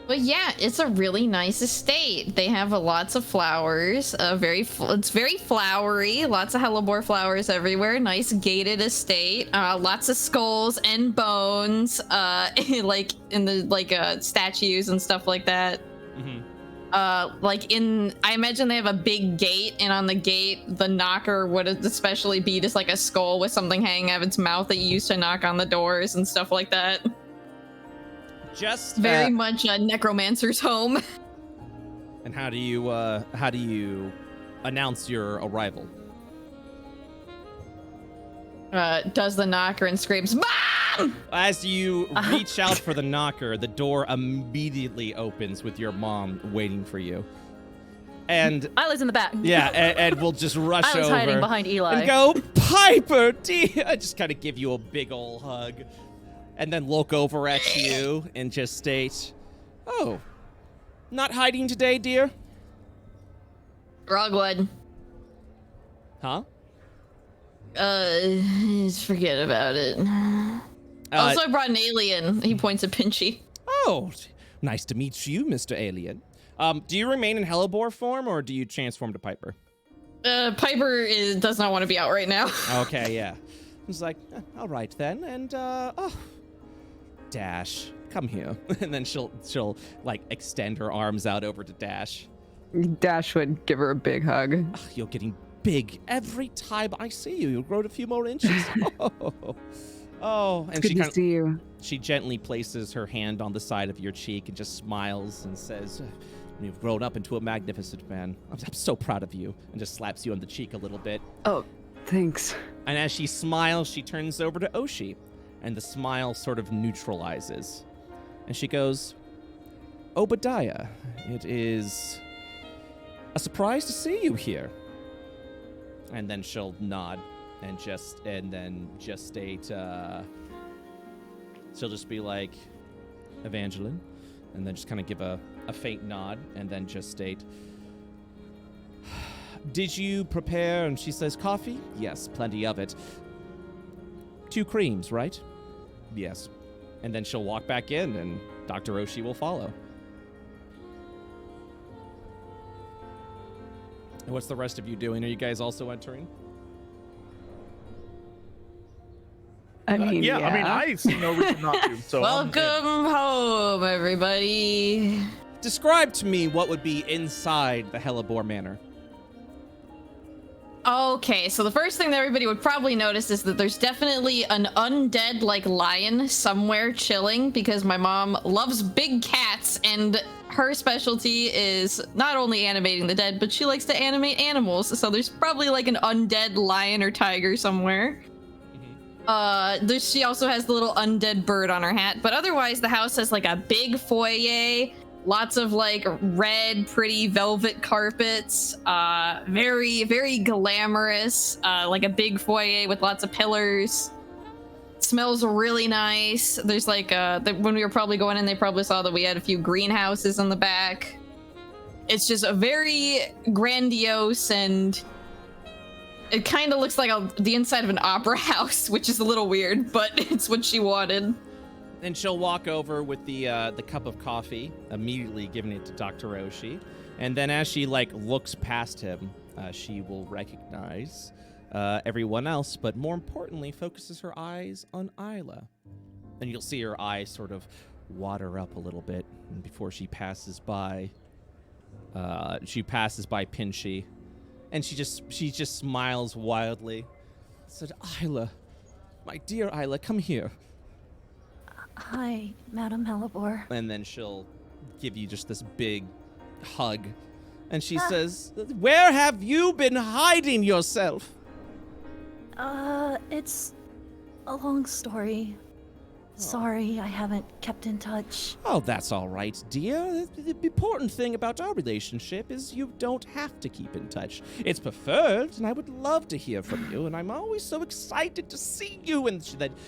But yeah, it's a really nice estate. They have lots of flowers. It's very flowery. Lots of hellebore flowers everywhere. Nice gated estate. Lots of skulls and bones. Like in the statues and stuff like that. Mm-hmm. I imagine they have a big gate, and on the gate, the knocker would especially be just like a skull with something hanging out of its mouth that you use to knock on the doors and stuff like that. Just Very much a necromancer's home. And how do you announce your arrival? Does the knocker and screams, "Mom!" As you reach out for the knocker, the door immediately opens with your mom waiting for you. And Isla's in the back. yeah, and we'll just rush I was over hiding behind Eli. and go, Piper, dear. I just kind of give you a big ol' hug, and then look over at you and just state, "Oh, not hiding today, dear?" Wrong one. Huh? Just forget about it. Also, I brought an alien. He points at Pinchy. Oh, nice to meet you, Mr. Alien. Do you remain in Hellebore form, or do you transform to Piper? Piper does not want to be out right now. Okay, yeah. It's like, all right then, and Dash, come here, and then she'll like extend her arms out over to Dash. Dash would give her a big hug. Ugh, you're getting big every time I see you. You've grown a few more inches. Oh, and It's good to see you. she gently places her hand on the side of your cheek and just smiles and says, You've grown up into a magnificent man. I'm so proud of you. And just slaps you on the cheek a little bit. Oh, thanks. And as she smiles, she turns over to Oshi. And the smile sort of neutralizes. And she goes, Obadiah, it is a surprise to see you here. And then she'll nod and then just state, she'll just be like, Evangeline, and then just kind of give a faint nod, and then just state, did you prepare? And she says, coffee? Yes, plenty of it. 2 creams, right? Yes. And then she'll walk back in, and Dr. Oshi will follow. And what's the rest of you doing? Are you guys also entering? I mean, yeah, I mean, I see no reason not to. So Welcome home, everybody. Describe to me what would be inside the Hellebore Manor. Okay, so the first thing that everybody would probably notice is that there's definitely an undead, like, lion somewhere chilling, because my mom loves big cats, and her specialty is not only animating the dead, but she likes to animate animals, so there's probably, like, an undead lion or tiger somewhere. She also has the little undead bird on her hat, but otherwise the house has, like, a big foyer, lots of, like, red, pretty velvet carpets, very, very glamorous, like a big foyer with lots of pillars. It smells really nice. There's, like, when we were probably going in, they probably saw that we had a few greenhouses in the back. It's just a very grandiose, and it kind of looks like the inside of an opera house, which is a little weird, but it's what she wanted. And she'll walk over with the cup of coffee, immediately giving it to Dr. Oshi. And then as she, like, looks past him, she will recognize everyone else, but more importantly, focuses her eyes on Isla. And you'll see her eyes sort of water up a little bit before she passes by. Pinchy. And she just smiles wildly. Said, Isla, my dear Isla, come here. Hi, Madam Hellebore. And then she'll give you just this big hug. And she says, where have you been hiding yourself? It's a long story. Sorry, I haven't kept in touch. Oh, that's all right, dear. The important thing about our relationship is you don't have to keep in touch. It's preferred, and I would love to hear from you, and I'm always so excited to see you. And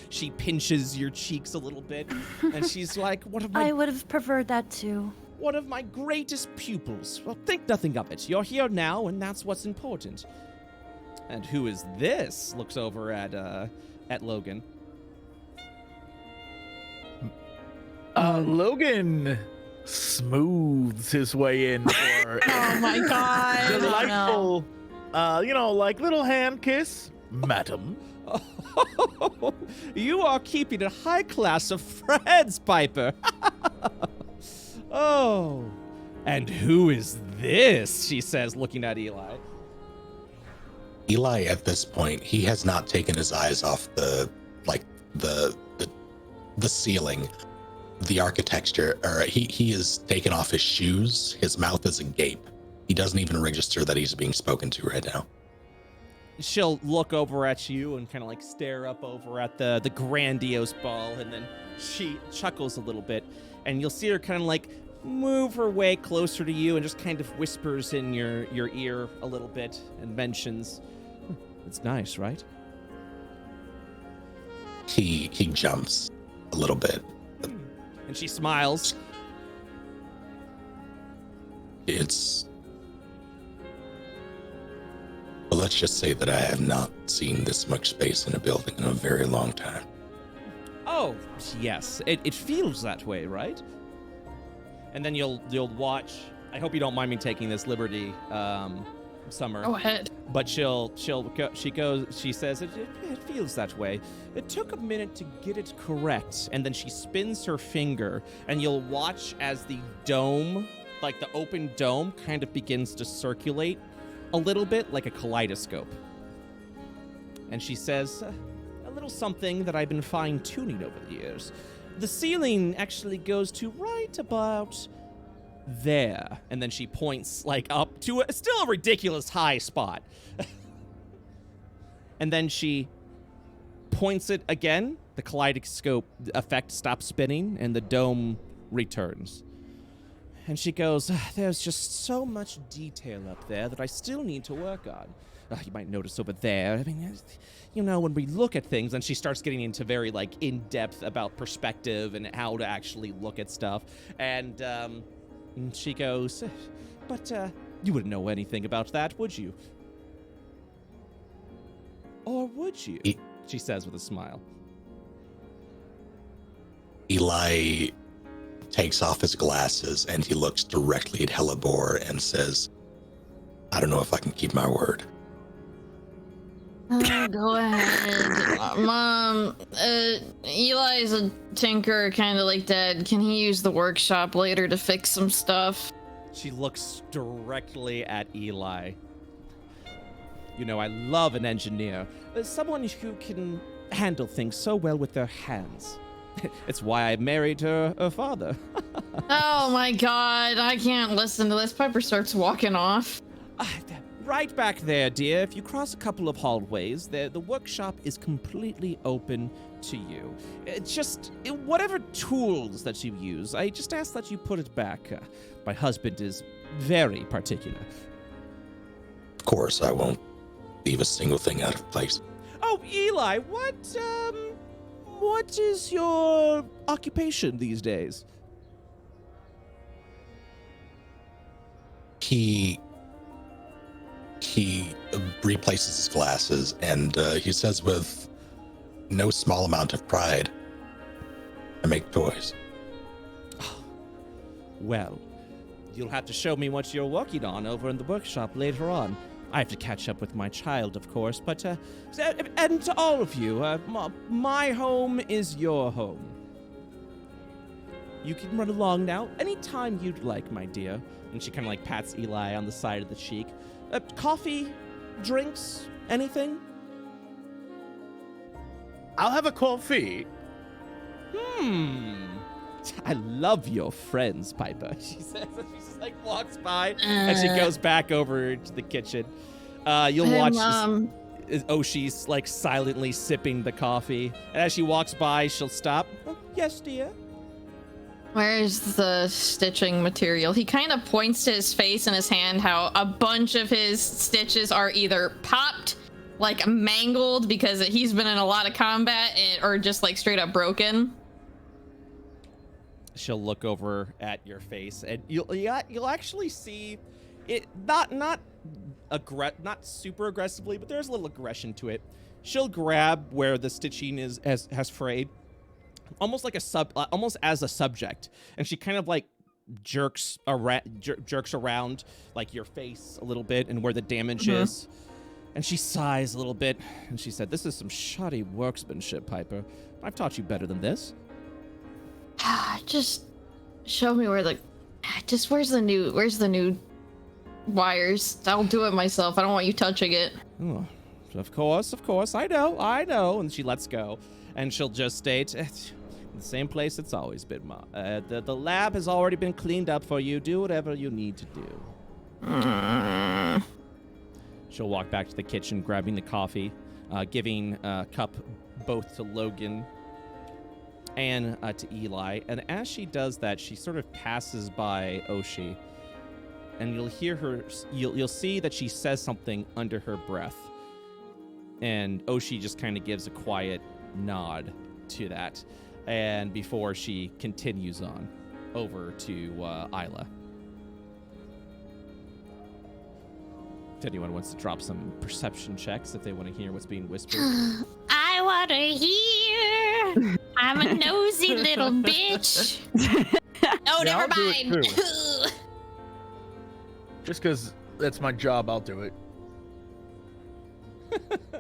she pinches your cheeks a little bit, and she's like, I would have preferred that too. One of my greatest pupils. Well, think nothing of it. You're here now, and that's what's important. And who is this? Looks over at Logan. Logan smooths his way in for Oh my god. delightful, like little hand kiss, madam. Oh, you are keeping a high class of friends, Piper. Oh, and who is this? She says, looking at Eli. Eli, at this point, he has not taken his eyes off the ceiling, the architecture, or he has taken off his shoes. His mouth is agape. He doesn't even register that he's being spoken to right now. She'll look over at you and kind of like stare up over at the grandiose ball, and then she chuckles a little bit, and you'll see her kind of like move her way closer to you and just kind of whispers in your ear a little bit and mentions, it's nice, right? He jumps a little bit. And she smiles. Well, let's just say that I have not seen this much space in a building in a very long time. Oh, yes. It feels that way, right? And then you'll watch. I hope you don't mind me taking this liberty, Summer. Go ahead. But she says it feels that way. It took a minute to get it correct, and then she spins her finger, and you'll watch as the dome, like the open dome, kind of begins to circulate a little bit like a kaleidoscope. And she says, a little something that I've been fine-tuning over the years. The ceiling actually goes to right about there. And then she points like up to still a ridiculous high spot. And then she points it again. The kaleidoscope effect stops spinning and the dome returns. And she goes, there's just so much detail up there that I still need to work on. You might notice over there. I mean, you know, when we look at things, and she starts getting into very, like, in-depth about perspective and how to actually look at stuff. And she goes, but you wouldn't know anything about that, would you? Or would you? She says with a smile. Eli takes off his glasses and he looks directly at Hellebore and says, I don't know if I can keep my word. Go ahead. Mom, Eli's a tinker, kind of like Dad. Can he use the workshop later to fix some stuff? She looks directly at Eli. You know, I love an engineer. Someone who can handle things so well with their hands. It's why I married her father. Oh my god, I can't listen to this. Piper starts walking off. Right back there, dear. If you cross a couple of hallways, the workshop is completely open to you. Just whatever tools that you use, I just ask that you put it back. My husband is very particular. Of course, I won't leave a single thing out of place. Oh, Eli, what is your occupation these days? He replaces his glasses and he says with no small amount of pride, I make toys. Well, you'll have to show me what you're working on over in the workshop later on. I have to catch up with my child, of course, but, and to all of you, my home is your home. You can run along now anytime you'd like, my dear. And she kind of like pats Eli on the side of the cheek. Coffee, drinks, anything? I'll have a coffee. I love your friends, Piper, she says. She just like walks by and she goes back over to the kitchen. You'll watch Oshi's like silently sipping the coffee. And as she walks by, she'll stop. Oh, yes, dear. Where's the stitching material? He kind of points to his face and his hand how a bunch of his stitches are either popped, like mangled because he's been in a lot of combat, or just like straight up broken. She'll look over at your face and you'll actually see it not super aggressively, but there's a little aggression to it. She'll grab where the stitching has frayed. Almost as a subject, and she kind of like jerks around like your face a little bit and where the damage is, and she sighs a little bit and she said, "This is some shoddy workmanship, Piper. I've taught you better than this." Just show me where's the new wires. I'll do it myself. I don't want you touching it. Oh, of course. I know. And she lets go. And she'll just state, the same place it's always been, Ma. The lab has already been cleaned up for you. Do whatever you need to do. She'll walk back to the kitchen, grabbing the coffee, giving a cup both to Logan and to Eli. And as she does that, she sort of passes by Oshi. And you'll hear her, you'll see that she says something under her breath. And Oshi just kind of gives a quiet nod to that, and before she continues on over to Isla. If anyone wants to drop some perception checks, if they want to hear what's being whispered. I want to hear. I'm a nosy little bitch. Oh, never I'll do it mind. too. Just because that's my job, I'll do it.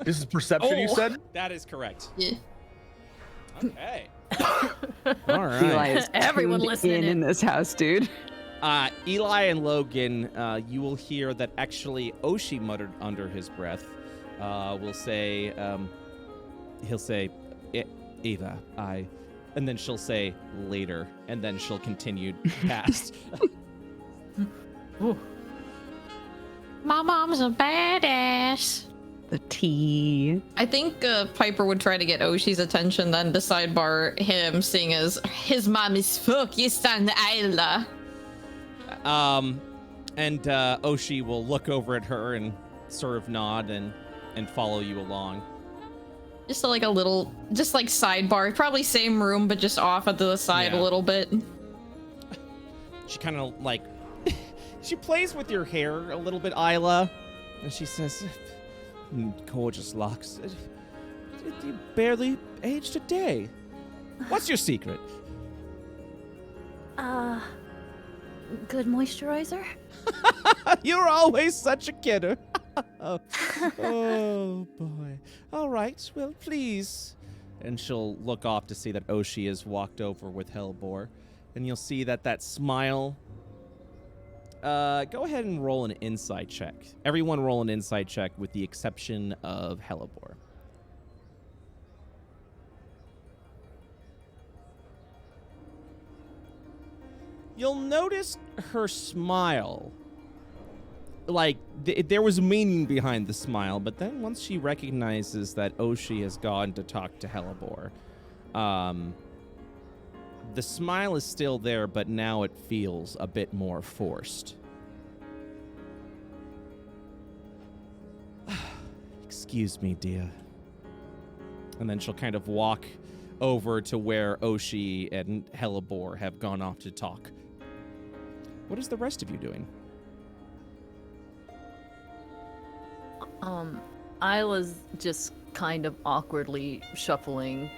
This is perception, you said? That is correct. Yeah. Okay. All right. Eli is Everyone tuned listening in this house, dude. Eli and Logan, you will hear that actually Oshi muttered under his breath. Will say, he'll say, Eva, and then she'll say later, and then she'll continue past. Ooh. My mom's a badass. The tea. I think Piper would try to get Oshi's attention then to sidebar him, seeing as his mom is fuck you son Ayla. And Oshi will look over at her and sort of nod and follow you along. Just like a little, just like sidebar, probably same room, but just off at the side a little bit. She kind of like, she plays with your hair a little bit, Isla, and she says, gorgeous locks. You barely aged a day. What's your secret? Good moisturizer? You're always such a kidder. Oh, boy. All right, well, please. And she'll look off to see that Oshi has walked over with Hellbore. And you'll see that smile. Go ahead and roll an insight check. Everyone roll an insight check with the exception of Hellbore. You'll notice her smile. Like, there was meaning behind the smile, but then once she recognizes that Oshi has gone to talk to Hellebore, the smile is still there, but now it feels a bit more forced. Excuse me, dear. And then she'll kind of walk over to where Oshi and Hellebore have gone off to talk. What is the rest of you doing? Isla's just kind of awkwardly shuffling.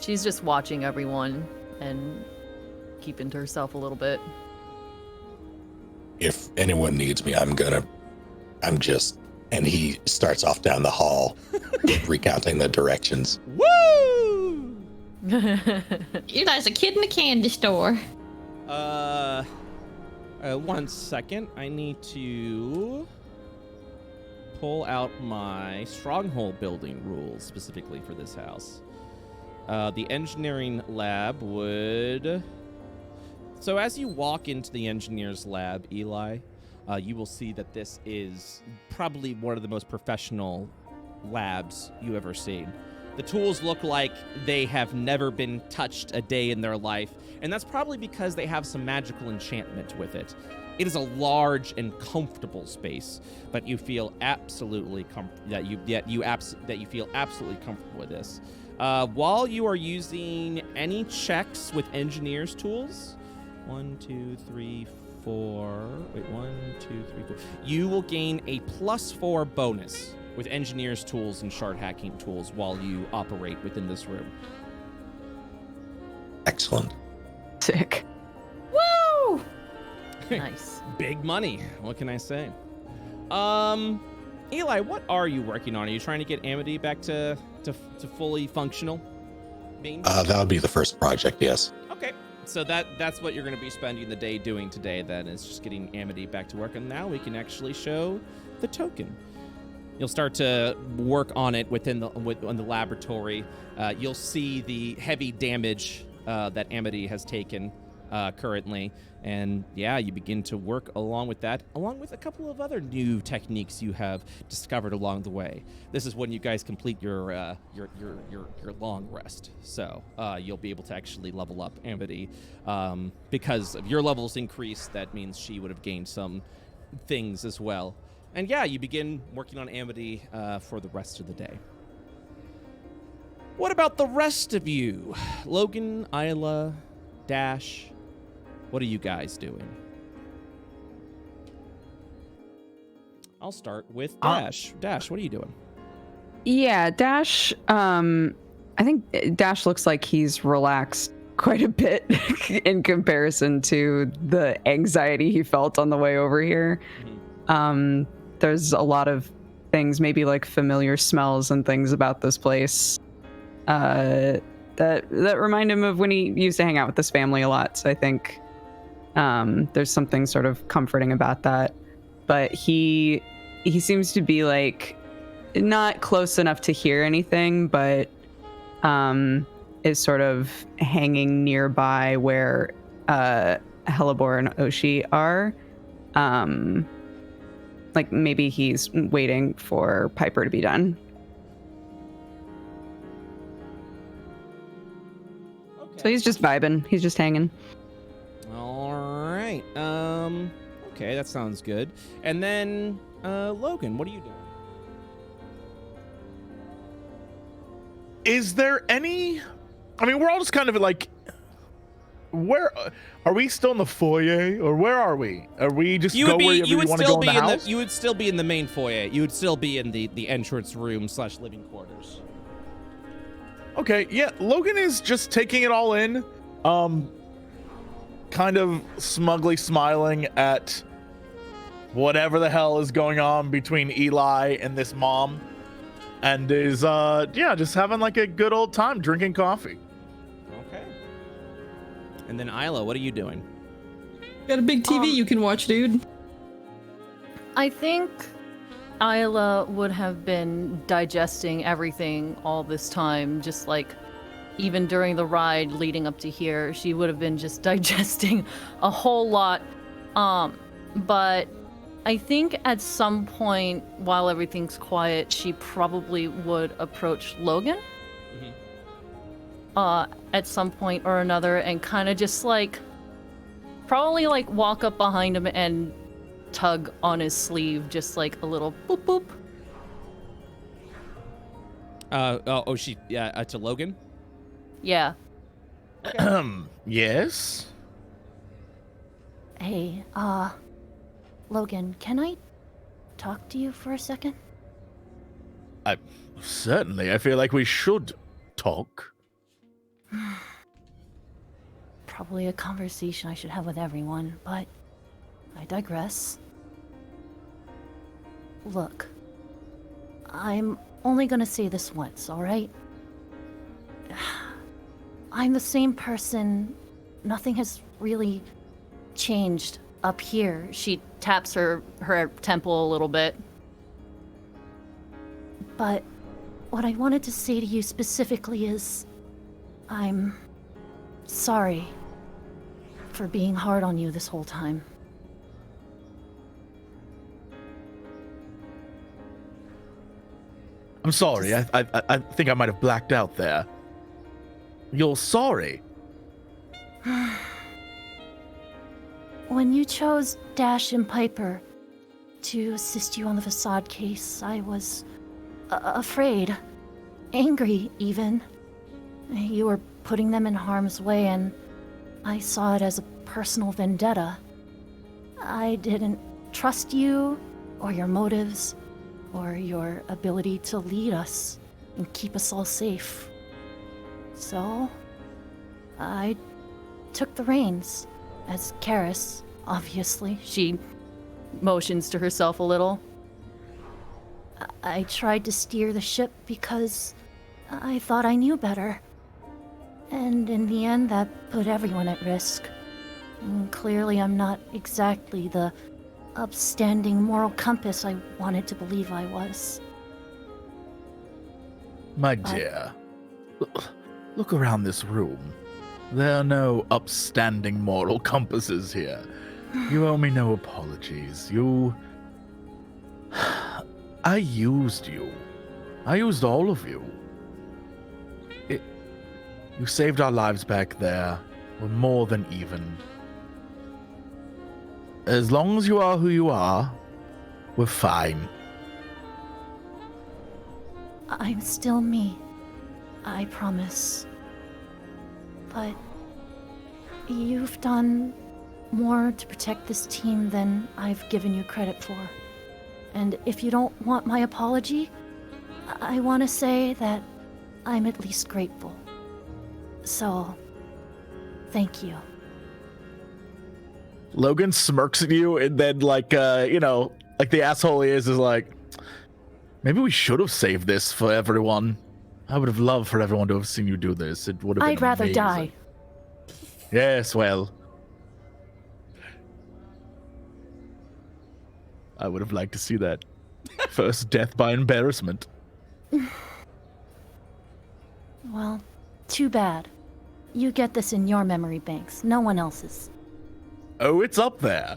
She's just watching everyone and keeping to herself a little bit. If anyone needs me, and he starts off down the hall, recounting the directions. Woo! Eli's a kid in a candy store. 1 second. I need to pull out my stronghold building rules specifically for this house. The engineering lab would... So as you walk into the engineer's lab, Eli, you will see that this is probably one of the most professional labs you've ever seen. The tools look like they have never been touched a day in their life, and that's probably because they have some magical enchantment with it. It is a large and comfortable space, but you feel absolutely that you feel absolutely comfortable with this. While you are using any checks with engineer's tools, 1, 2, 3, 4. Wait, 1, 2, 3, 4. You will gain a +4 bonus with engineer's tools and shard hacking tools while you operate within this room. Excellent. Sick. Woo! Nice. Big money. What can I say? Eli, what are you working on? Are you trying to get Amity back to fully functional being? That would be the first project, yes. Okay. So that's what you're going to be spending the day doing today, then, is just getting Amity back to work. And now we can actually show the token. You'll start to work on it in the laboratory. You'll see the heavy damage that Amity has taken currently. And yeah, you begin to work along with that, along with a couple of other new techniques you have discovered along the way. This is when you guys complete your long rest. So you'll be able to actually level up Amity. Because of your levels increase, that means she would have gained some things as well. And yeah, you begin working on Amity for the rest of the day. What about the rest of you? Logan, Isla, Dash, what are you guys doing? I'll start with Dash. Dash, what are you doing? Yeah, Dash, I think Dash looks like he's relaxed quite a bit in comparison to the anxiety he felt on the way over here. Mm-hmm. There's a lot of things, maybe like familiar smells and things about this place that remind him of when he used to hang out with his family a lot. So I think there's something sort of comforting about that. But he seems to be like not close enough to hear anything, but is sort of hanging nearby where Hellebore and Oshi are. Like maybe he's waiting for Piper to be done. So he's just vibing. He's just hanging. All right. Okay, that sounds good. And then, Logan, what are you doing? Is there any? I mean, we're all just kind of like, where are we still in the foyer, or where are we? Are we just wherever you want to go in the house? You would still be in the main foyer. You would still be in the entrance room / living quarters. Okay, yeah. Logan is just taking it all in, kind of smugly smiling at whatever the hell is going on between Eli and this mom, and is just having like a good old time drinking coffee. Okay. And then Isla, what are you doing? Got a big TV you can watch, dude. I think Isla would have been digesting everything all this time, just like even during the ride leading up to here, she would have been just digesting a whole lot. But I think at some point while everything's quiet, she probably would approach Logan. At some point or another, and kind of just like probably like walk up behind him and tug on his sleeve, just like a little boop boop. To Logan? Yeah. Yes? Hey, Logan, can I talk to you for a second? Certainly. I feel like we should talk. Probably a conversation I should have with everyone, but I digress. Look, I'm only gonna say this once, alright? I'm the same person. Nothing has really changed up here. She taps her temple a little bit. But what I wanted to say to you specifically is, I'm sorry for being hard on you this whole time. I'm sorry. I think I might have blacked out there. You're sorry? When you chose Dash and Piper to assist you on the facade case, I was afraid, angry even. You were putting them in harm's way, and I saw it as a personal vendetta. I didn't trust you, or your motives, or your ability to lead us and keep us all safe. So, I took the reins, as Karis, obviously. She motions to herself a little. I tried to steer the ship because I thought I knew better. And in the end, that put everyone at risk. And clearly, I'm not exactly the upstanding moral compass I wanted to believe I was. My dear, look around this room. There are no upstanding moral compasses here. You owe me no apologies. I used you. I used all of you. You saved our lives back there. We're more than even. As long as you are who you are, we're fine. I'm still me. I promise. But you've done more to protect this team than I've given you credit for. And if you don't want my apology, I want to say that I'm at least grateful. So, thank you. Logan smirks at you, and then, like the asshole he is like, maybe we should have saved this for everyone. I would have loved for everyone to have seen you do this. It would have been I'd rather amazing. die. Yes, well. I would have liked to see that. First death by embarrassment. Well, too bad. You get this in your memory banks, no one else's. Oh, it's up there.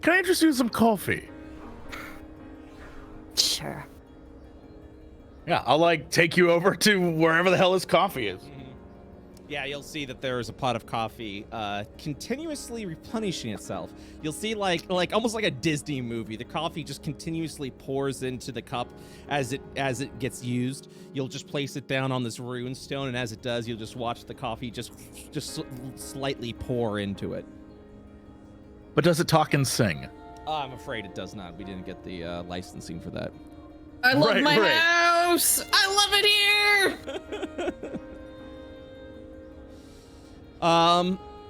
can I interest you in some coffee? Sure. Yeah, I'll like take you over to wherever the hell his coffee is. Yeah, you'll see that there is a pot of coffee continuously replenishing itself. You'll see like almost like a Disney movie. The coffee just continuously pours into the cup as it gets used. You'll just place it down on this rune stone, and as it does, you'll just watch the coffee just slightly pour into it. But does it talk and sing? I'm afraid it does not. We didn't get the licensing for that. I love Right, my right. house. I love it here.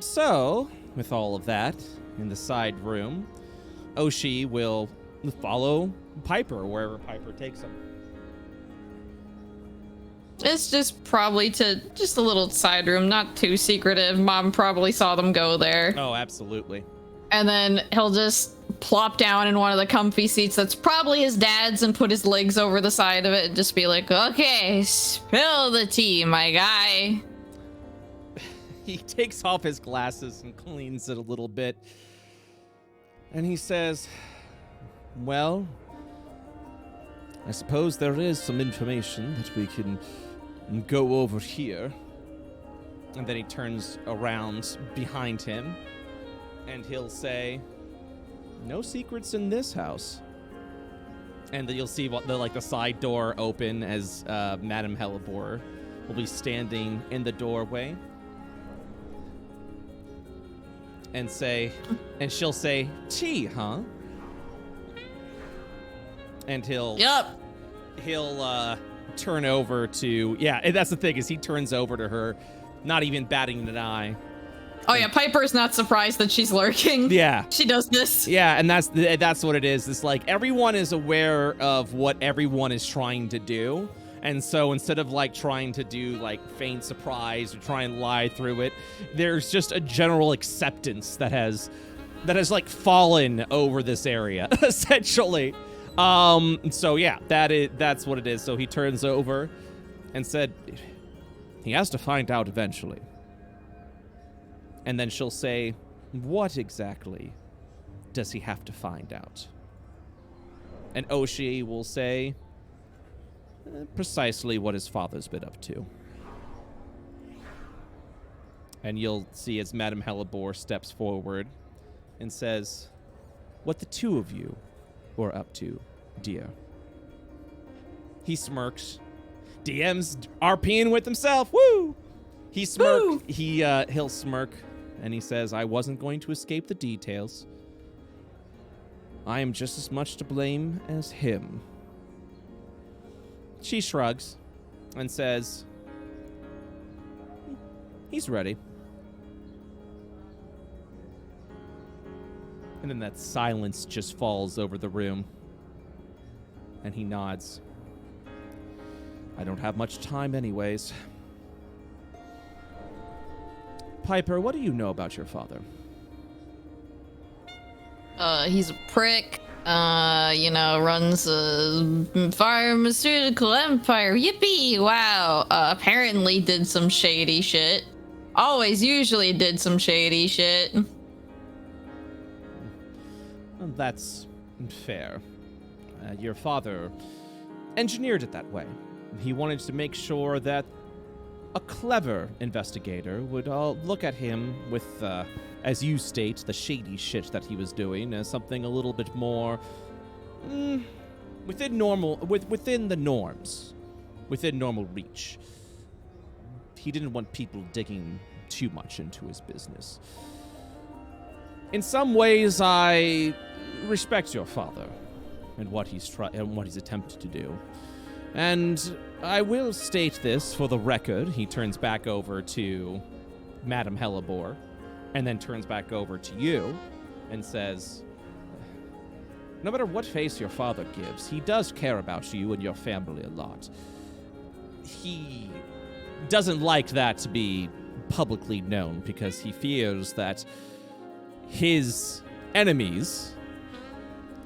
So, with all of that in the side room, Oshi will follow Piper wherever Piper takes him. It's just probably to just a little side room, not too secretive. Mom probably saw them go there. Oh, absolutely. And then he'll just plop down in one of the comfy seats that's probably his dad's and put his legs over the side of it and just be like, okay, spill the tea, my guy. He takes off his glasses and cleans it a little bit. And he says, well, I suppose there is some information that we can go over here. And then he turns around behind him and he'll say, no secrets in this house. And then you'll see the side door open as Madame Hellebore will be standing in the doorway. And she'll say, tea, huh? And he'll turn over to, and that's the thing, is he turns over to her, not even batting an eye. Oh yeah, Piper's not surprised that she's lurking. Yeah. She does this. Yeah, and that's what it is. It's like everyone is aware of what everyone is trying to do. And so instead of like trying to do like feign surprise or try and lie through it, there's just a general acceptance that has like fallen over this area, essentially. So yeah, that's what it is. So he turns over and said, he has to find out eventually. And then she'll say, what exactly does he have to find out? And Oshi will say, precisely what his father's been up to. And you'll see as Madame Hellebore steps forward and says, what the two of you were up to, dear. He smirks. DM's RPing with himself. Woo! He smirks. He'll smirk and he says, I wasn't going to escape the details. I am just as much to blame as him. She shrugs and says, he's ready. And then that silence just falls over the room. And he nods. I don't have much time anyways. Piper, what do you know about your father? He's a prick. Runs a pharmaceutical empire. Yippee! Wow. Apparently did some shady shit. Usually did some shady shit. Well, that's fair. Your father engineered it that way. He wanted to make sure that a clever investigator would look at him with, as you state, the shady shit that he was doing as something a little bit more within the norms, within normal reach. He didn't want people digging too much into his business. In some ways, I respect your father and what he's attempted to do. And I will state this for the record. He turns back over to Madame Hellebore and then turns back over to you and says, no matter what face your father gives, he does care about you and your family a lot. He doesn't like that to be publicly known because he fears that his enemies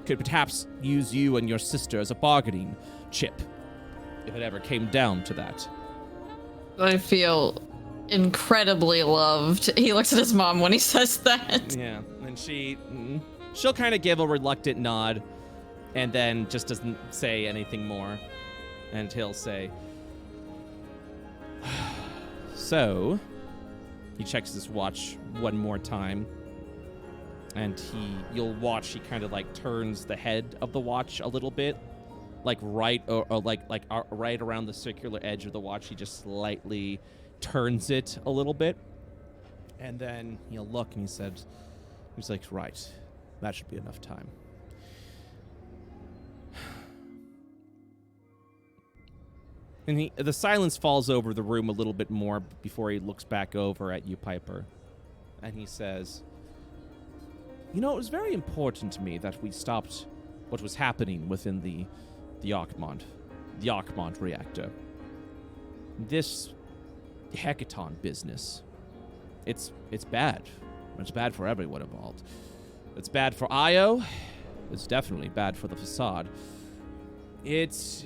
could perhaps use you and your sister as a bargaining chip if it ever came down to that. I feel incredibly loved. He looks at his mom when he says that. Yeah, and she She'll kind of give a reluctant nod and then just doesn't say anything more. And he'll say, so, he checks his watch one more time. And you'll watch, he kind of like turns the head of the watch a little bit. Like right around the circular edge of the watch, he just slightly turns it a little bit. And then he'll look and he's like, right, that should be enough time. And the silence falls over the room a little bit more before he looks back over at you, Piper. And he says, you know, it was very important to me that we stopped what was happening within the Archmond reactor. This Hecaton business, it's bad. It's bad for everyone involved. It's bad for Io. It's definitely bad for the facade. It's,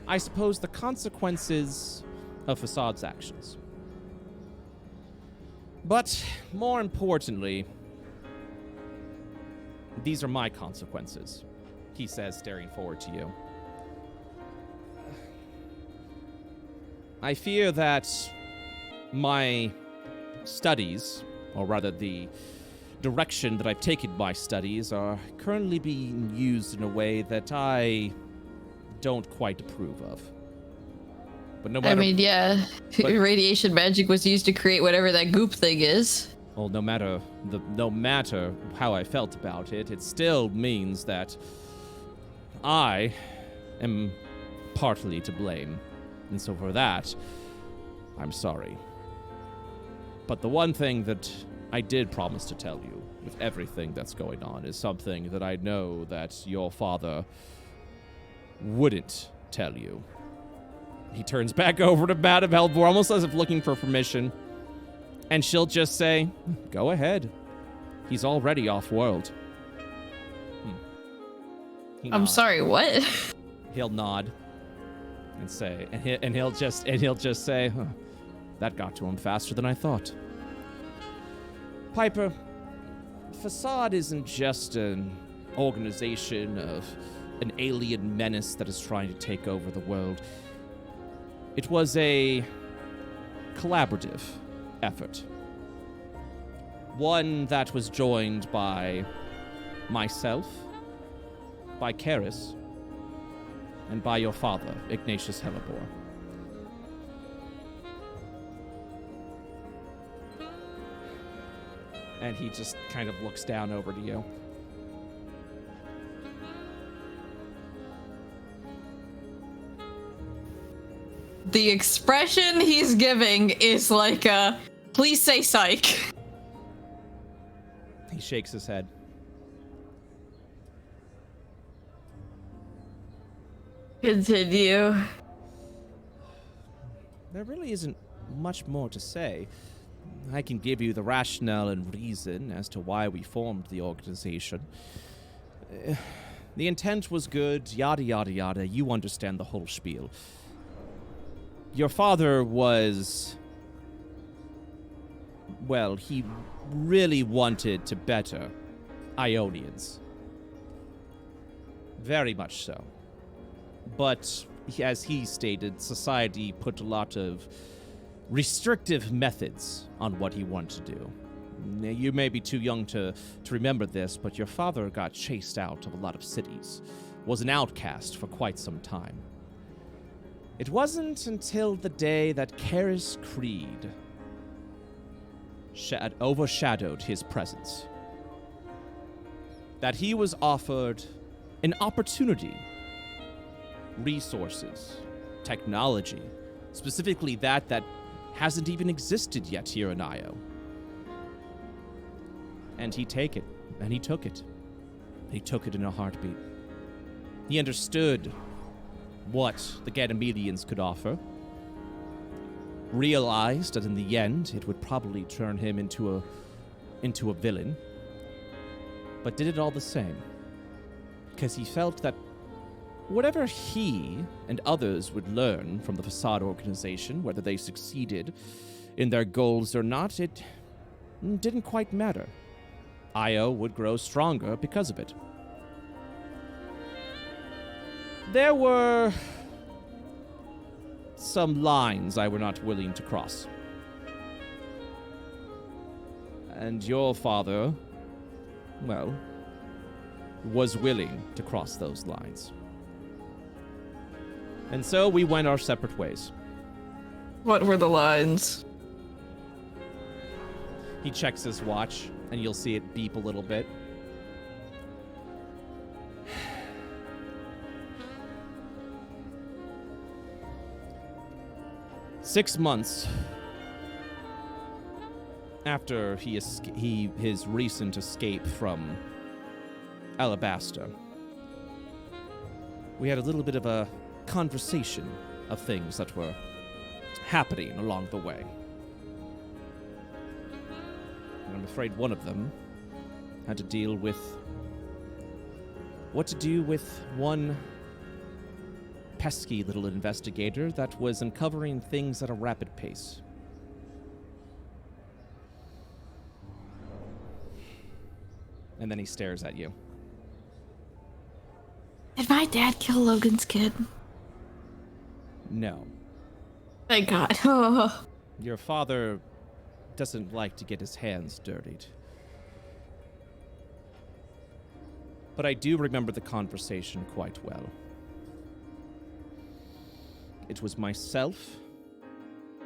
I suppose, the consequences of Facade's actions. But more importantly, these are my consequences, he says, staring forward to you. I fear that my studies, or rather the direction that I've taken my studies, are currently being used in a way that I don't quite approve of. But no matter, I mean, yeah, radiation magic was used to create whatever that goop thing is. Well, no matter how I felt about it, it still means that I am partly to blame. And so for that, I'm sorry. But the one thing that I did promise to tell you with everything that's going on is something that I know that your father wouldn't tell you. He turns back over to Madame Helvor, almost as if looking for permission. And she'll just say, go ahead. He's already off-world. I'm sorry, what? He'll nod and say, and he'll just say, huh, that got to him faster than I thought. Piper, Facade isn't just an organization of an alien menace that is trying to take over the world. It was a collaborative effort. One that was joined by myself, by Karis, and by your father, Ignatius Hellebore. And he just kind of looks down over to you. The expression he's giving is like a, please say psych. He shakes his head. Continue. There really isn't much more to say. I can give you the rationale and reason as to why we formed the organization. The intent was good, yada yada yada. You understand the whole spiel. Your father was... well, he really wanted to better Ionians. Very much so. But, as he stated, society put a lot of restrictive methods on what he wanted to do. Now, you may be too young to remember this, but your father got chased out of a lot of cities, was an outcast for quite some time. It wasn't until the day that Karis Creed overshadowed his presence that he was offered an opportunity, resources, technology, specifically that hasn't even existed yet here in Io. And he took it. He took it in a heartbeat. He understood what the Ganymedians could offer, realized that in the end it would probably turn him into a villain, but did it all the same, because he felt that whatever he and others would learn from the Facade organization, whether they succeeded in their goals or not, it didn't quite matter. Io would grow stronger because of it. There were some lines I were not willing to cross. And your father, well, was willing to cross those lines. And so we went our separate ways. What were the lines? He checks his watch, and you'll see it beep a little bit. Six months after his recent escape from Alabaster, we had a little bit of a conversation of things that were happening along the way. And I'm afraid one of them had to deal with what to do with one pesky little investigator that was uncovering things at a rapid pace. And then he stares at you. Did my dad kill Logan's kid? No. Thank God. Oh. Your father doesn't like to get his hands dirtied. But I do remember the conversation quite well. It was myself,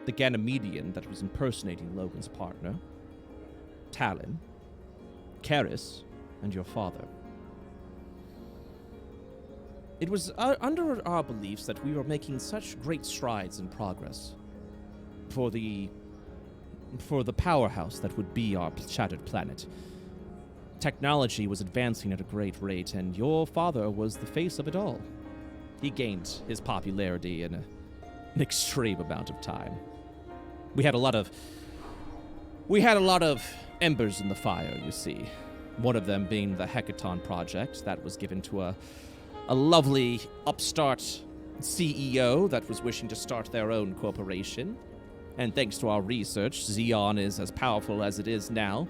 the Ganymedian that was impersonating Logan's partner, Talon, Karis, and your father. It was under our beliefs that we were making such great strides in progress for the powerhouse that would be our shattered planet. Technology was advancing at a great rate, and your father was the face of it all. He gained his popularity in an extreme amount of time. We had a lot of embers in the fire, you see. One of them being the Hecaton project that was given to a lovely upstart CEO that was wishing to start their own corporation. And thanks to our research, Xeon is as powerful as it is now.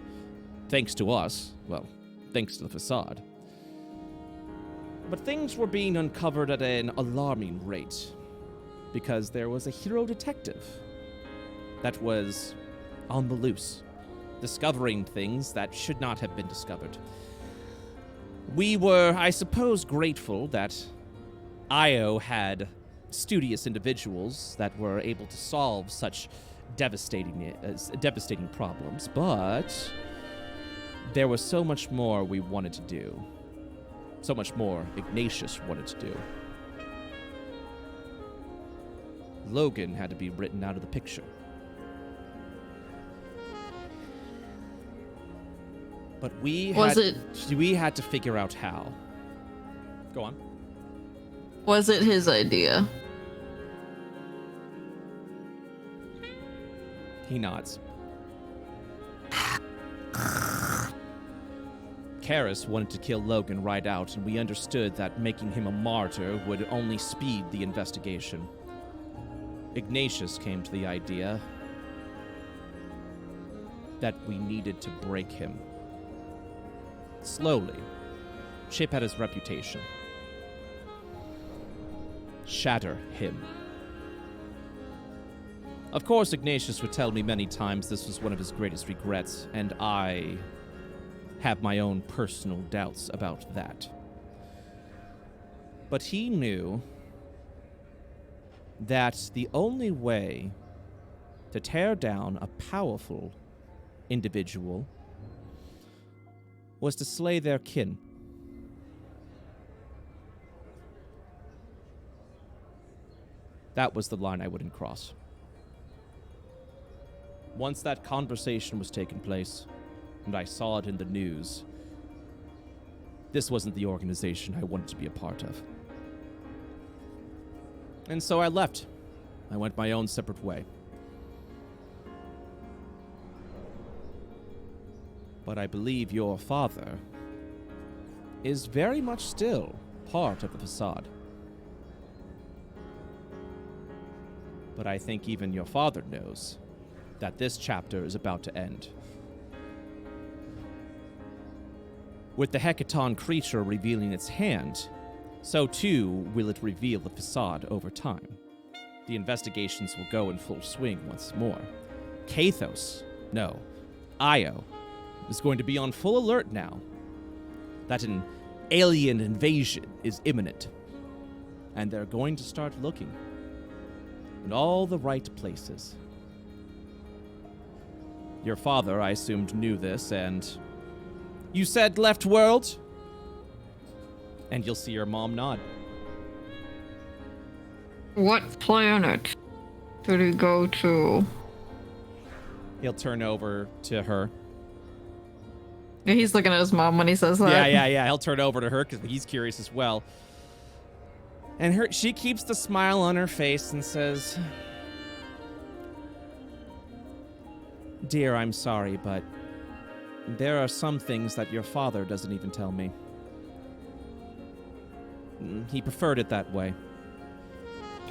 Thanks to us. Well, thanks to the facade. But things were being uncovered at an alarming rate, because there was a hero detective that was on the loose, discovering things that should not have been discovered. We were, I suppose, grateful that Io had studious individuals that were able to solve such devastating problems, but there was so much more we wanted to do. So much more Ignatius wanted to do. Logan had to be written out of the picture. But we had to figure out how. Go on. Was it his idea? He nods. Karis wanted to kill Logan right out, and we understood that making him a martyr would only speed the investigation. Ignatius came to the idea that we needed to break him. Slowly. Chip had his reputation. Shatter him. Of course, Ignatius would tell me many times this was one of his greatest regrets, and I have my own personal doubts about that. But he knew that the only way to tear down a powerful individual was to slay their kin. That was the line I wouldn't cross. Once that conversation was taking place, and I saw it in the news, this wasn't the organization I wanted to be a part of. And so I left. I went my own separate way. But I believe your father is very much still part of the facade. But I think even your father knows that this chapter is about to end. With the Hecaton creature revealing its hand, so too will it reveal the facade over time. The investigations will go in full swing once more. Io, is going to be on full alert now that an alien invasion is imminent. And they're going to start looking in all the right places. Your father, I assumed, knew this, and you said left world? And you'll see your mom nod. What planet did he go to? He'll turn over to her. Yeah, he's looking at his mom when he says that. Yeah. He'll turn over to her because he's curious as well. And she keeps the smile on her face and says, "Dear, I'm sorry, but there are some things that your father doesn't even tell me. He preferred it that way."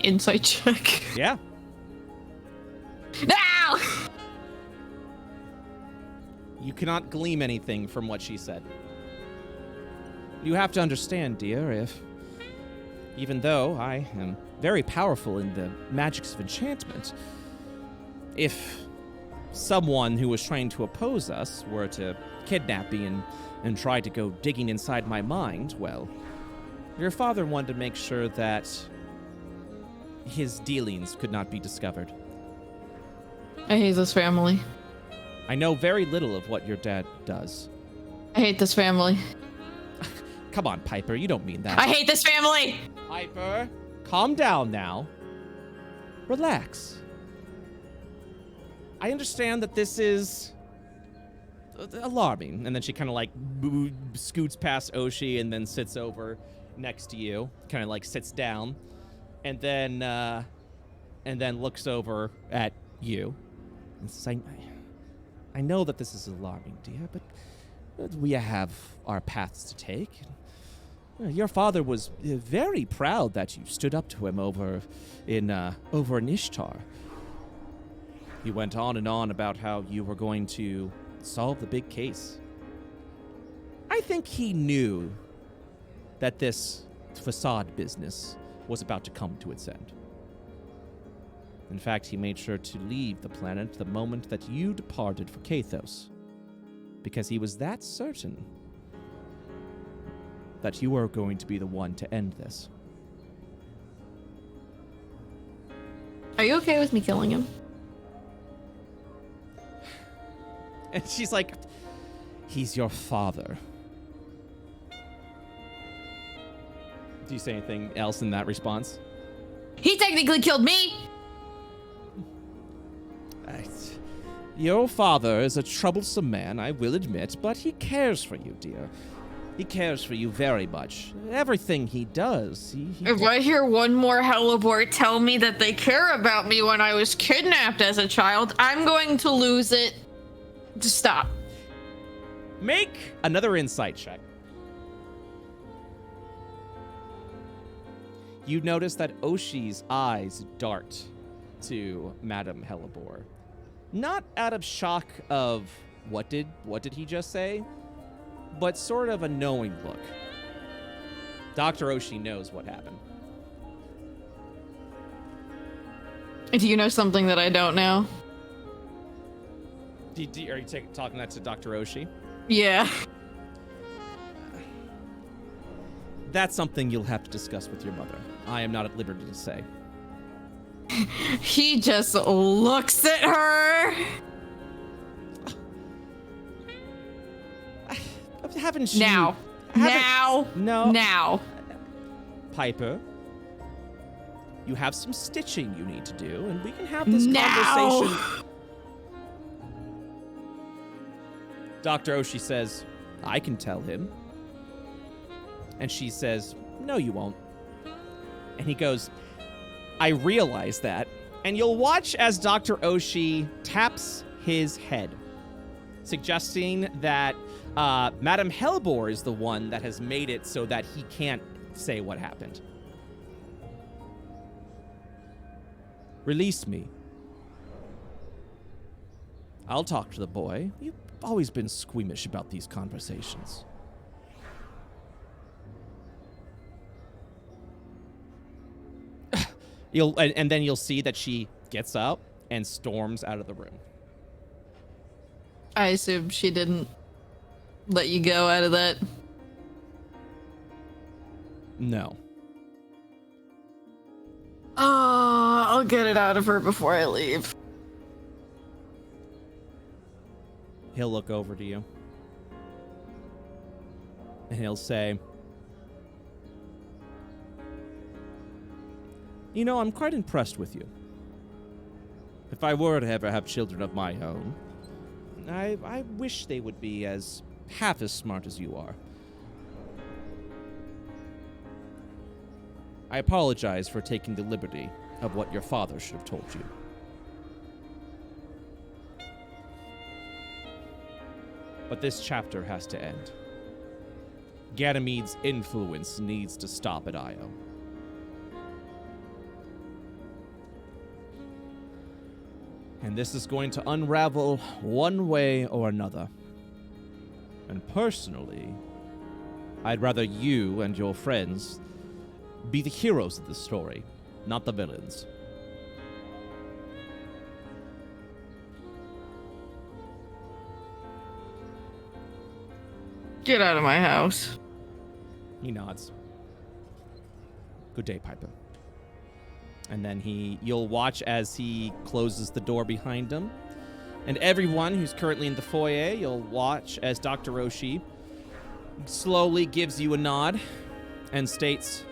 Insight check. Yeah. No! You cannot glean anything from what she said. You have to understand, dear, even though I am very powerful in the magics of enchantment, if someone who was trying to oppose us were to kidnap me and try to go digging inside my mind, well, your father wanted to make sure that his dealings could not be discovered. I hate this family. I know very little of what your dad does. I hate this family. Come on, Piper, you don't mean that. I hate this family! Piper, calm down now. Relax. I understand that this is alarming. And then she kind of like scoots past Oshi and then sits over next to you, kind of like sits down, and then looks over at you and says, I know that this is alarming, dear, but we have our paths to take. Your father was very proud that you stood up to him over in Ishtar. He went on and on about how you were going to solve the big case. I think he knew that this facade business was about to come to its end. In fact, he made sure to leave the planet the moment that you departed for Kathos, because he was that certain that you were going to be the one to end this. Are you okay with me killing him? And she's like, he's your father. Do you say anything else in that response? He technically killed me! Your father is a troublesome man, I will admit, but he cares for you, dear. He cares for you very much. Everything he does, he If I hear one more Hellebore tell me that they care about me when I was kidnapped as a child, I'm going to lose it. Just stop. Make another insight check. You notice that Oshi's eyes dart to Madame Hellebore. Not out of shock of what did he just say, but sort of a knowing look. Dr. Oshi knows what happened. Do you know something that I don't know? Are you talking that to Dr. Oshi? Yeah. That's something you'll have to discuss with your mother. I am not at liberty to say. He just looks at her. Haven't you? Now. Piper, you have some stitching you need to do, and we can have this conversation. Dr. Oshi says, I can tell him. And she says, no, you won't. And he goes, I realize that. And you'll watch as Dr. Oshi taps his head, suggesting that Madame Hellebore is the one that has made it so that he can't say what happened. Release me. I'll talk to the boy. You've always been squeamish about these conversations. And then you'll see that she gets up and storms out of the room. I assume she didn't let you go out of that. No. I'll get it out of her before I leave. He'll look over to you. And he'll say, "You know, I'm quite impressed with you. If I were to ever have children of my own, I wish they would be half as smart as you are. I apologize for taking the liberty of what your father should have told you. But this chapter has to end. Ganymede's influence needs to stop at Io. And this is going to unravel one way or another. And personally, I'd rather you and your friends be the heroes of the story, not the villains." Get out of my house. He nods. "Good day, Piper." And then you'll watch as he closes the door behind him. And everyone who's currently in the foyer, you'll watch as Dr. Roshi slowly gives you a nod and states,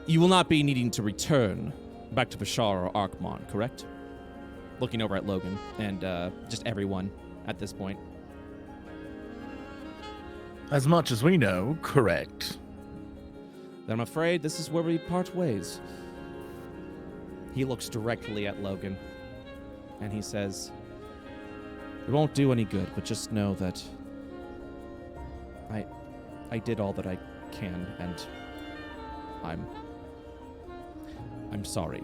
"You will not be needing to return back to Vashar or Arkmon, correct?" Looking over at Logan and just everyone at this point. As much as we know, correct. "Then I'm afraid this is where we part ways." He looks directly at Logan and he says, "It won't do any good, but just know that I did all that I can, and I'm sorry."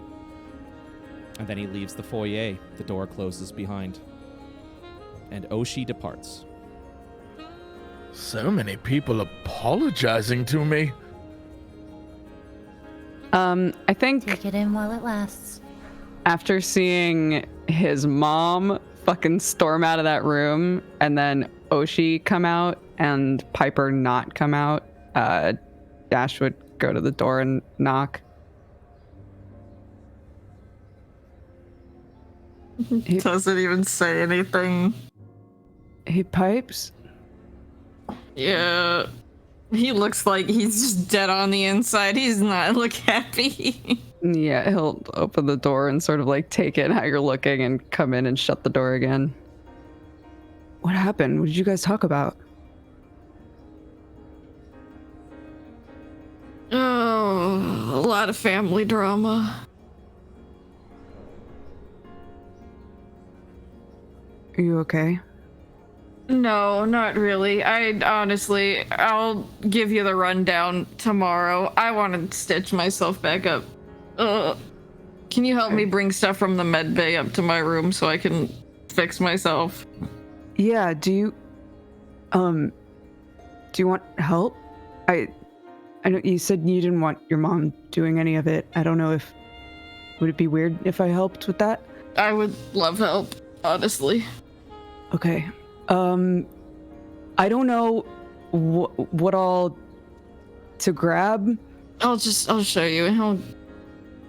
And then he leaves the foyer. The door closes behind. And Oshi departs. So many people apologizing to me. I think Take it in while it lasts. after seeing his mom fucking storm out of that room and then Oshi come out and Piper not come out, Dash would go to the door and knock. He doesn't even say anything. He pipes. Yeah. He looks like he's just dead on the inside. He's not look happy. Yeah, he'll open the door and sort of like take in how you're looking and come in and shut the door again. What happened? What did you guys talk about? Oh, a lot of family drama. Are you okay? No, not really. I'll give you the rundown tomorrow. I want to stitch myself back up. Can you help me bring stuff from the med bay up to my room so I can fix myself? Yeah, do you want help? I know you said you didn't want your mom doing any of it. I don't know would it be weird if I helped with that? I would love help, honestly. Okay. I don't know what all to grab. I'll show you. And he'll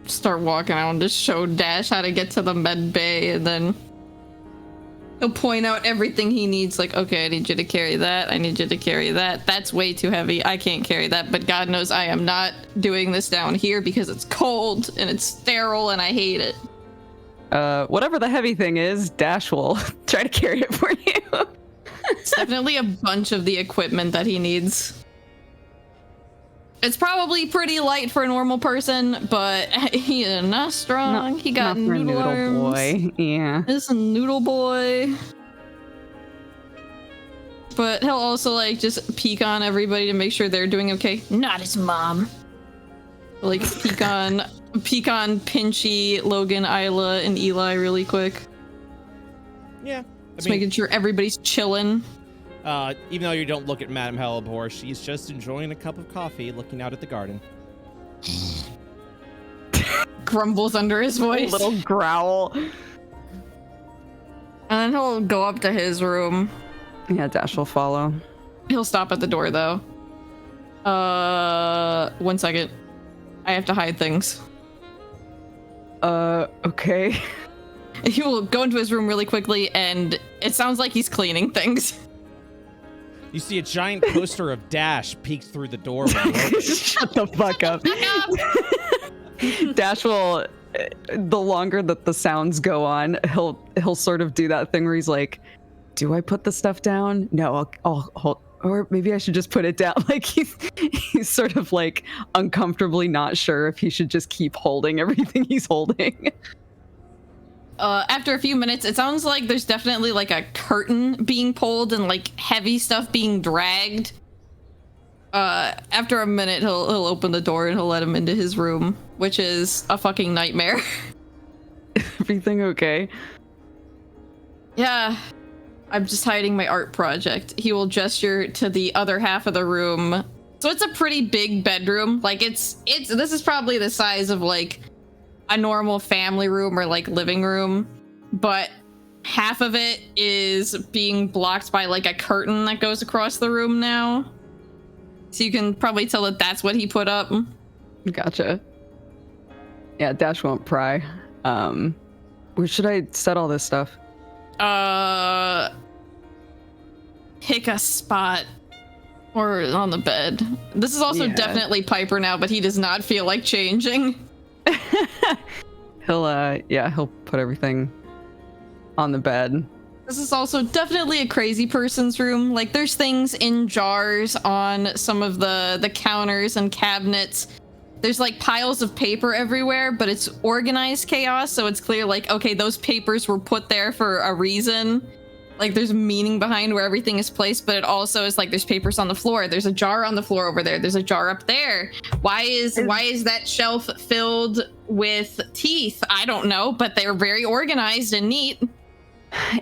start walking out and just show Dash how to get to the med bay, and then he'll point out everything he needs. Like, okay, I need you to carry that. I need you to carry that. That's way too heavy. I can't carry that. But God knows I am not doing this down here because it's cold and it's sterile and I hate it. Whatever the heavy thing is, Dash will try to carry it for you. It's definitely a bunch of the equipment that he needs. It's probably pretty light for a normal person, but he is not strong. He got not for a noodle arms. boy. Yeah. This is a noodle boy. But he'll also like just peek on everybody to make sure they're doing okay. Not his mom. Like peek on Pinchy, Logan, Isla, and Eli really quick. Yeah. Just making sure everybody's chilling. Even though you don't look at Madame Hellebore, she's just enjoying a cup of coffee, looking out at the garden. grumbles under his voice. A little growl. And then he'll go up to his room. Yeah, Dash will follow. He'll stop at the door, though. 1 second. I have to hide things. Okay. He will go into his room really quickly, and it sounds like he's cleaning things. You see a giant poster of Dash peeks through the door. When you open. Shut the fuck up. Dash will, the longer that the sounds go on, he'll sort of do that thing where he's like, do I put the stuff down? No, I'll hold, or maybe I should just put it down. Like he's sort of like uncomfortably not sure if he should just keep holding everything he's holding. After a few minutes, it sounds like there's definitely like a curtain being pulled and like heavy stuff being dragged. After a minute, he'll open the door and he'll let him into his room, which is a fucking nightmare. Everything okay? Yeah, I'm just hiding my art project. He will gesture to the other half of the room. So it's a pretty big bedroom. Like this is probably the size of like a normal family room or like living room, but half of it is being blocked by like a curtain that goes across the room now. So you can probably tell that that's what he put up. Gotcha. Yeah, Dash won't pry. Where should I set all this stuff? Pick a spot or on the bed. This is also definitely Piper now, but he does not feel like changing. He'll put everything on the bed. This is also definitely a crazy person's room. Like there's things in jars on some of the counters and cabinets. There's like piles of paper everywhere, but it's organized chaos, so it's clear like, okay, those papers were put there for a reason. Like there's meaning behind where everything is placed, but it also is like there's papers on the floor. There's a jar on the floor over there. There's a jar up there. Why is that shelf filled with teeth? I don't know, but they're very organized and neat.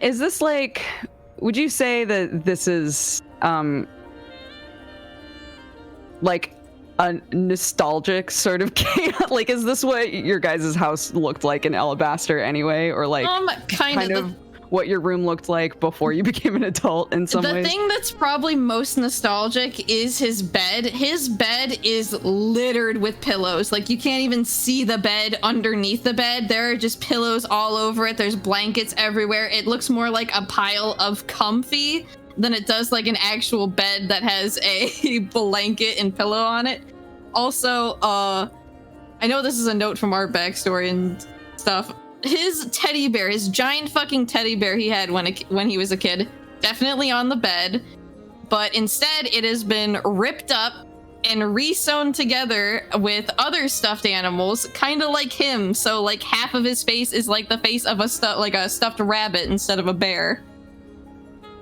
Is this like, would you say that this is like a nostalgic sort of chaos? Like, is this what your guys' house looked like in Alabaster anyway? Or like kind of what your room looked like before you became an adult in some ways? The thing that's probably most nostalgic is his bed. His bed is littered with pillows. Like you can't even see the bed underneath the bed. There are just pillows all over it. There's blankets everywhere. It looks more like a pile of comfy than it does like an actual bed that has a blanket and pillow on it. Also, I know this is a note from our backstory and stuff. His teddy bear, his giant fucking teddy bear he had when he was a kid, definitely on the bed, but instead it has been ripped up and re-sewn together with other stuffed animals, kind of like him. So like half of his face is like the face of a stuffed rabbit instead of a bear.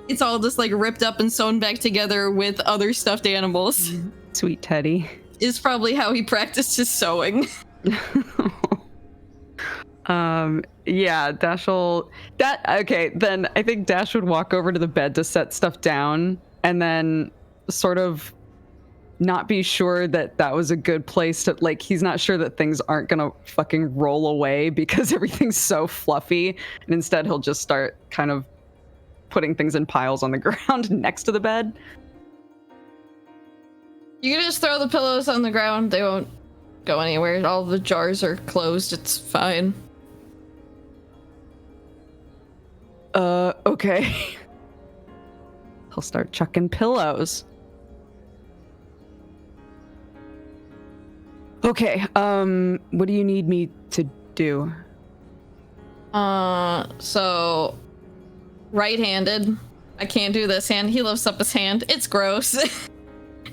It's all just like ripped up and sewn back together with other stuffed animals. Sweet Teddy. Is probably how he practiced his sewing. Yeah, then I think Dash would walk over to the bed to set stuff down and then sort of not be sure that was a good place to, like, he's not sure that things aren't gonna fucking roll away because everything's so fluffy, and instead he'll just start kind of putting things in piles on the ground next to the bed. You can just throw the pillows on the ground. They won't go anywhere. All the jars are closed. It's fine. Okay. He'll start chucking pillows. Okay, what do you need me to do? So right-handed. I can't do this hand. He lifts up his hand. It's gross.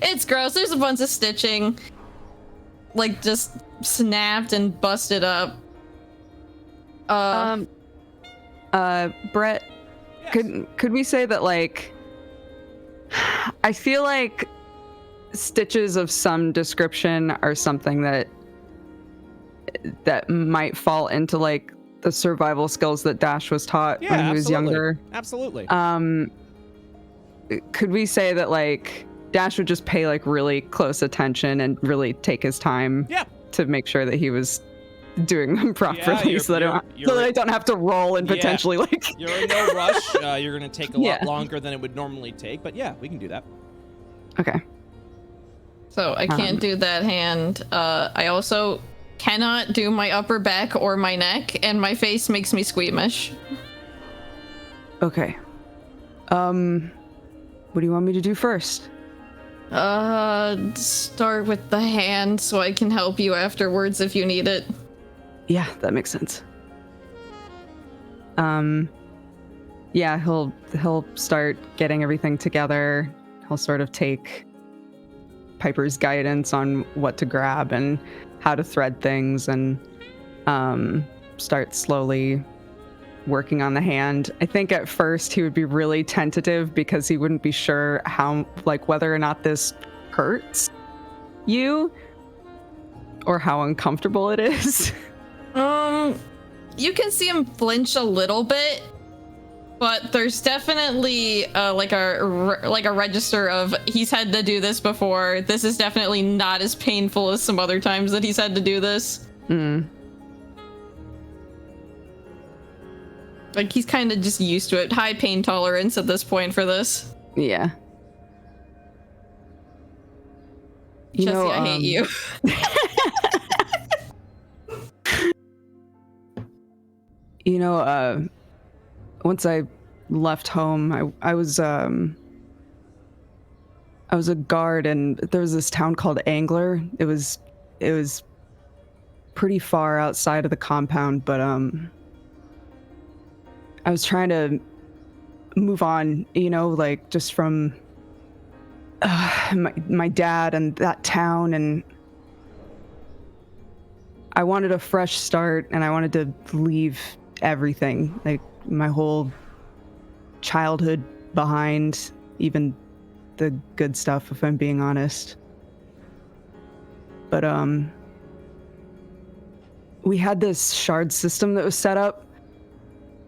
It's gross. There's a bunch of stitching. Like, just snapped and busted up. Brett, Yes. could we say that, like, I feel like stitches of some description are something that might fall into, like, the survival skills that Dash was taught when he was younger. Absolutely. Could we say that, like, Dash would just pay, like, really close attention and really take his time to make sure that he was doing them properly, you're- so that you're- I don't have to roll and Yeah. potentially like. You're in no rush. You're going to take a lot Yeah. longer than it would normally take, but yeah, we can do that. Okay. So I can't do that hand. I also cannot do my upper back or my neck, and my face makes me squeamish. Okay. What do you want me to do first? Start with the hand so I can help you afterwards if you need it. Yeah, that makes sense. Yeah, he'll start getting everything together. He'll sort of take Piper's guidance on what to grab and how to thread things, and start slowly working on the hand. I think at first he would be really tentative because he wouldn't be sure how, like, whether or not this hurts you or how uncomfortable it is. You can see him flinch a little bit, but there's definitely like a register of he's had to do this before. This is definitely not as painful as some other times that he's had to do this. Like, he's kind of just used to it. High pain tolerance at this point for this. Yeah. Jesse, I hate you. You know, once I left home, I was a guard, and there was this town called Angler. It was pretty far outside of the compound, but I was trying to move on, you know, like just from my dad and that town, and I wanted a fresh start, and I wanted to leave everything, like my whole childhood behind, even the good stuff, if I'm being honest. But we had this shard system that was set up.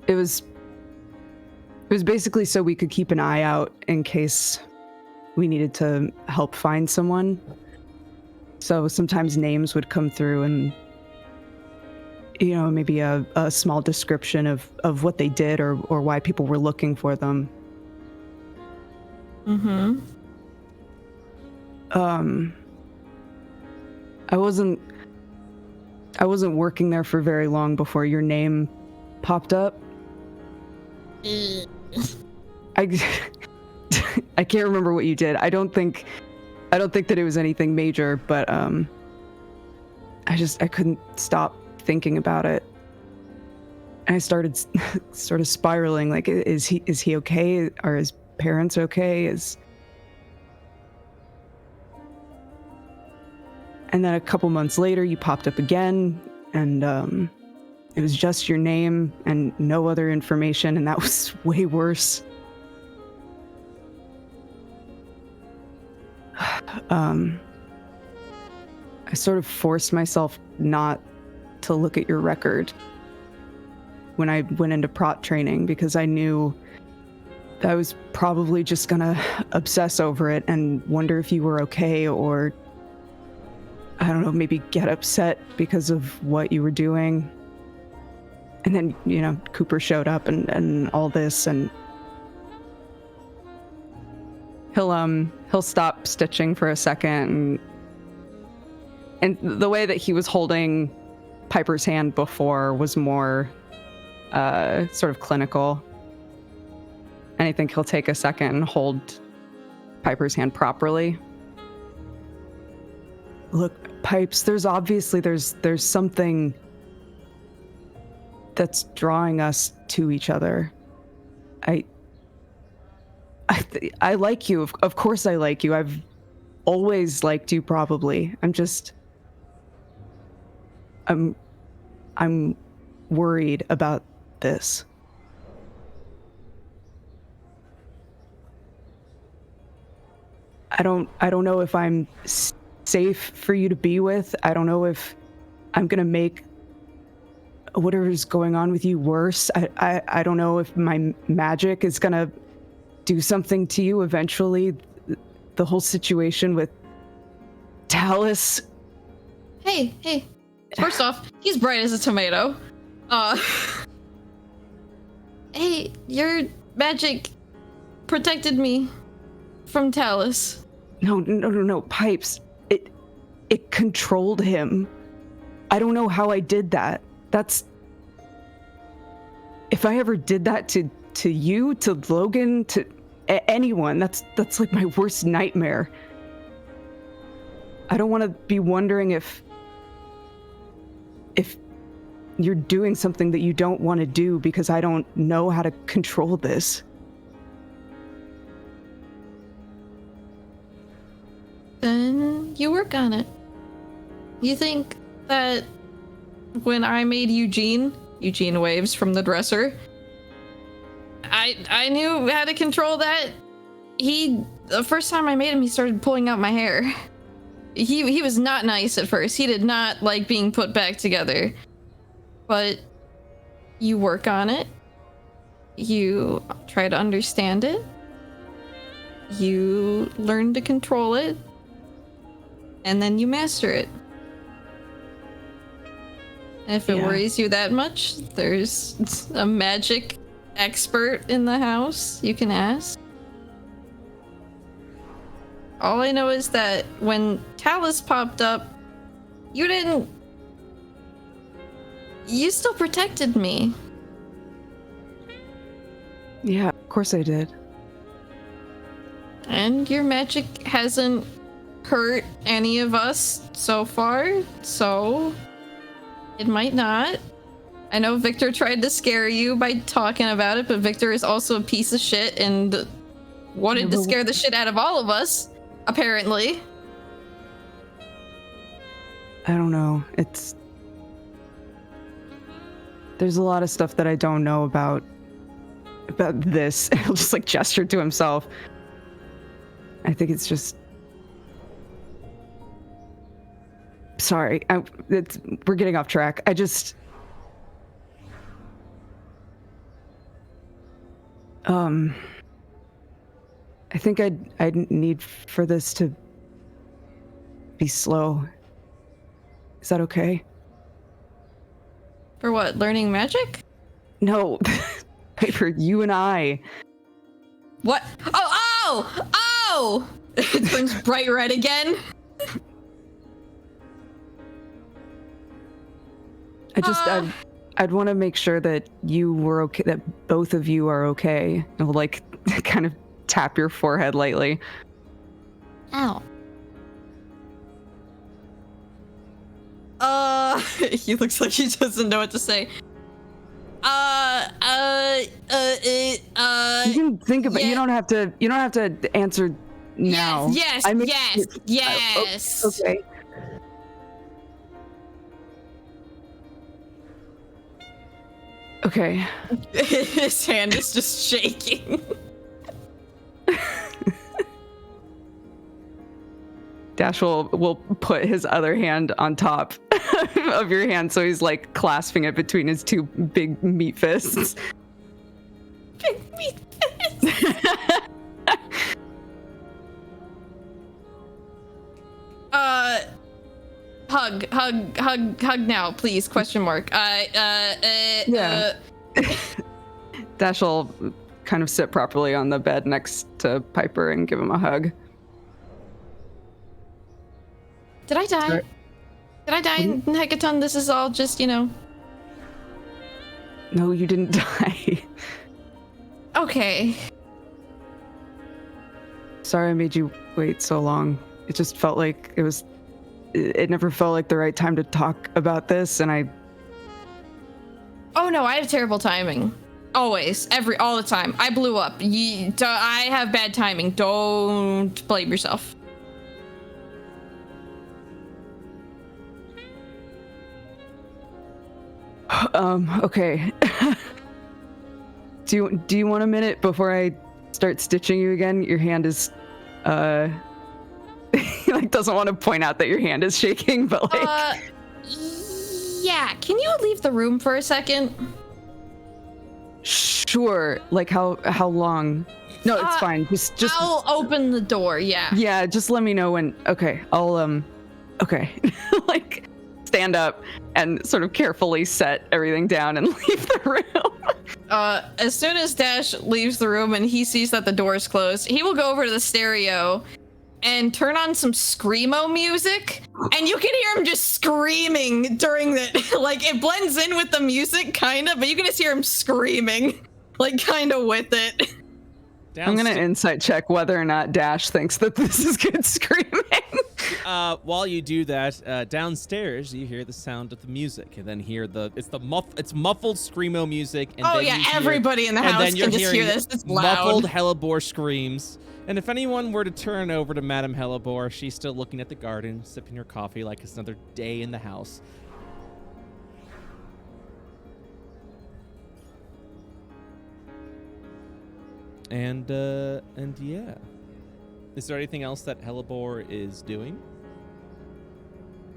It was basically so we could keep an eye out in case we needed to help find someone. So sometimes names would come through, and you know, maybe a small description of what they did or why people were looking for them. I wasn't working there for very long before your name popped up. I can't remember what you did. I don't think that it was anything major, but I couldn't stop thinking about it. And I started sort of spiraling, like, is he okay? Are his parents okay? And then a couple months later, you popped up again, and it was just your name and no other information, and that was way worse. I sort of forced myself not to look at your record when I went into prot training, because I knew that I was probably just gonna obsess over it and wonder if you were okay, or I don't know, maybe get upset because of what you were doing. And then, you know, Cooper showed up and all this, and he'll stop stitching for a second, and the way that he was holding Piper's hand before was more sort of clinical. And I think he'll take a second and hold Piper's hand properly. Look, Pipes, there's something that's drawing us to each other. I like you. Of course I like you. I've always liked you, probably. I'm worried about this. I don't know if I'm safe for you to be with. I don't know if I'm gonna make whatever's going on with you worse. I don't know if my magic is gonna do something to you eventually. The whole situation with Talus. Hey. First off, he's bright as a tomato. Hey, your magic protected me from Talus. No, Pipes. It controlled him. I don't know how I did that. If I ever did that to you, to Logan, to anyone, that's like my worst nightmare. I don't want to be wondering if you're doing something that you don't want to do because I don't know how to control this. Then you work on it. You think that when I made Eugene waves from the dresser, I knew how to control that. The first time I made him, he started pulling out my hair. He was not nice at first. He did not like being put back together. But you work on it. You try to understand it. You learn to control it. And then you master it. And if it worries you that much, there's a magic expert in the house you can ask. All I know is that when Talus popped up, you still protected me. Yeah, of course I did. And your magic hasn't hurt any of us so far, so it might not. I know Victor tried to scare you by talking about it, but Victor is also a piece of shit and wanted to scare the shit out of all of us, apparently. I don't know. There's a lot of stuff that I don't know about this. He'll just like gesture to himself. I think it's just... Sorry, we're getting off track. I think I'd need for this to be slow. Is that okay? For what, learning magic? No, for you and I. What? Oh! It turns bright red again. I'd want to make sure that you were okay, that both of you are okay. And we'll like kind of tap your forehead lightly. Ow. He looks like he doesn't know what to say. You can think about. Yeah. You don't have to answer now. Yes. Okay. Okay. His hand is just shaking. Dash will put his other hand on top of your hand, so he's like clasping it between his two big meat fists. Big meat fists. Hug now, please, question mark. Yeah. Dash will kind of sit properly on the bed next to Piper and give him a hug. Did I die? Sorry. Did I die in Hecaton? This is all just, No, you didn't die. Okay. Sorry I made you wait so long. It just felt like it never felt like the right time to talk about this, and Oh no, I have terrible timing. Always. All the time. I blew up. I have bad timing. Don't blame yourself. Okay. Do you want a minute before I start stitching you again? Your hand is, he like doesn't want to point out that your hand is shaking, but like. Yeah. Can you leave the room for a second? Sure. Like how long? No, it's fine. Just. I'll open the door. Yeah. Yeah. Just let me know when. Okay. I'll okay. Like stand up and sort of carefully set everything down and leave the room. As soon as Dash leaves the room and he sees that the door is closed, he will go over to the stereo and turn on some screamo music, and you can hear him just screaming during the like it blends in with the music kind of, but you can just hear him screaming like kind of with it. I'm gonna insight check whether or not Dash thinks that this is good screaming. While you do that, downstairs you hear the sound of the music, and then hear it's muffled screamo music. And oh then yeah, you hear, everybody in the house then can just hear this. It's loud. Muffled hellebore screams. And if anyone were to turn over to Madame Hellebore, she's still looking at the garden, sipping her coffee like it's another day in the house. And yeah. Is there anything else that Hellebore is doing?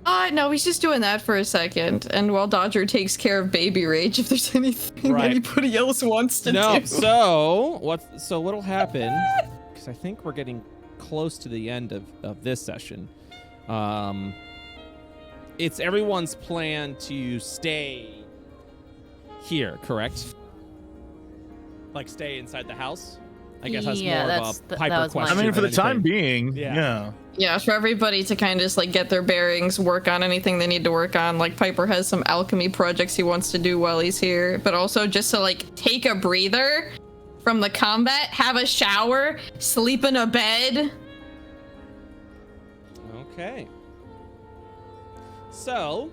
No, he's just doing that for a second. And while Dodger takes care of Baby Rage, if there's anything anybody else wants to do. So what'll happen, because I think we're getting close to the end of this session. It's everyone's plan to stay here, correct? Like stay inside the house? I guess that's more of a Piper question. I mean, for the time anything. being, yeah. Yeah, for everybody to kind of just like get their bearings, work on anything they need to work on. Like Piper has some alchemy projects he wants to do while he's here, but also just to like take a breather from the combat, have a shower, sleep in a bed. Okay. So,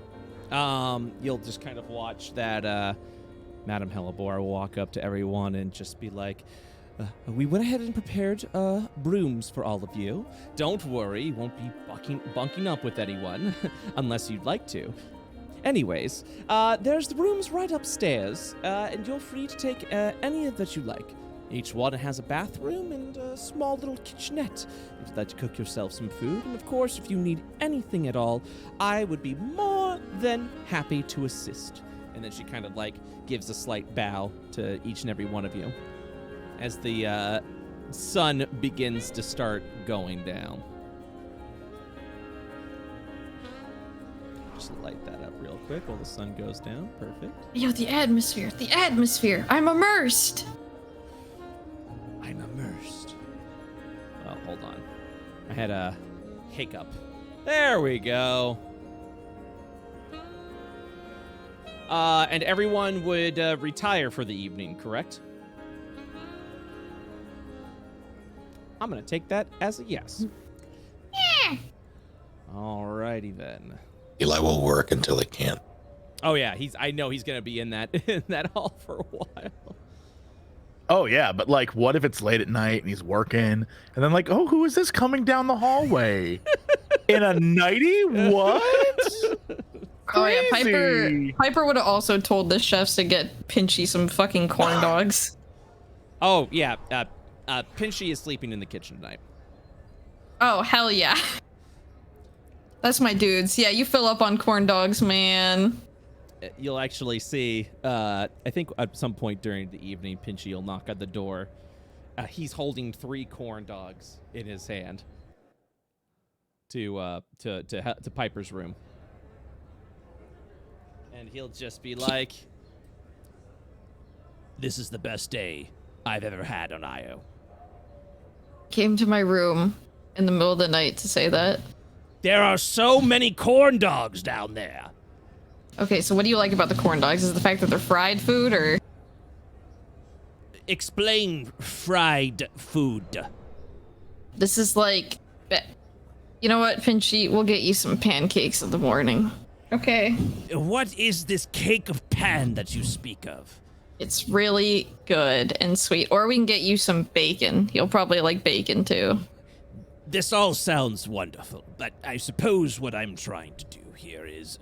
you'll just kind of watch that Madame Hellebore will walk up to everyone and just be like, we went ahead and prepared brooms for all of you. Don't worry, you won't be bunking up with anyone, unless you'd like to. Anyways, there's the rooms right upstairs, and you're free to take any of that you like. Each one has a bathroom and a small little kitchenette if you'd like to cook yourself some food. And of course, if you need anything at all, I would be more than happy to assist. And then she kind of like gives a slight bow to each and every one of you as the sun begins to start going down. Just light that up real quick while the sun goes down. Perfect. Yo, the atmosphere. I'm immersed. I'm immersed. Oh, hold on. I had a hiccup. There we go. And everyone would retire for the evening, correct? I'm going to take that as a yes. Yeah. Alrighty then. Eli will work until he can't. Oh yeah, I know he's going to be in that hall for a while. Oh yeah, but like, what if it's late at night and he's working, and then like, oh, who is this coming down the hallway in a nightie? What? Oh yeah, Piper would have also told the chefs to get Pinchy some fucking corn dogs. Oh yeah, Pinchy is sleeping in the kitchen tonight. Oh hell yeah. That's my dudes. Yeah, you fill up on corn dogs, man. You'll actually see, I think at some point during the evening, Pinchy will knock on the door. He's holding 3 corn dogs in his hand to Piper's room. And he'll just be like, "This is the best day I've ever had on Io." Came to my room in the middle of the night to say that. There are so many corn dogs down there. Okay, so what do you like about the corn dogs? Is it the fact that they're fried food, or? Explain fried food. This is like, you know what, Pinchy? We'll get you some pancakes in the morning. Okay. What is this cake of pan that you speak of? It's really good and sweet. Or we can get you some bacon. You'll probably like bacon too. This all sounds wonderful, but I suppose what I'm trying to do here is...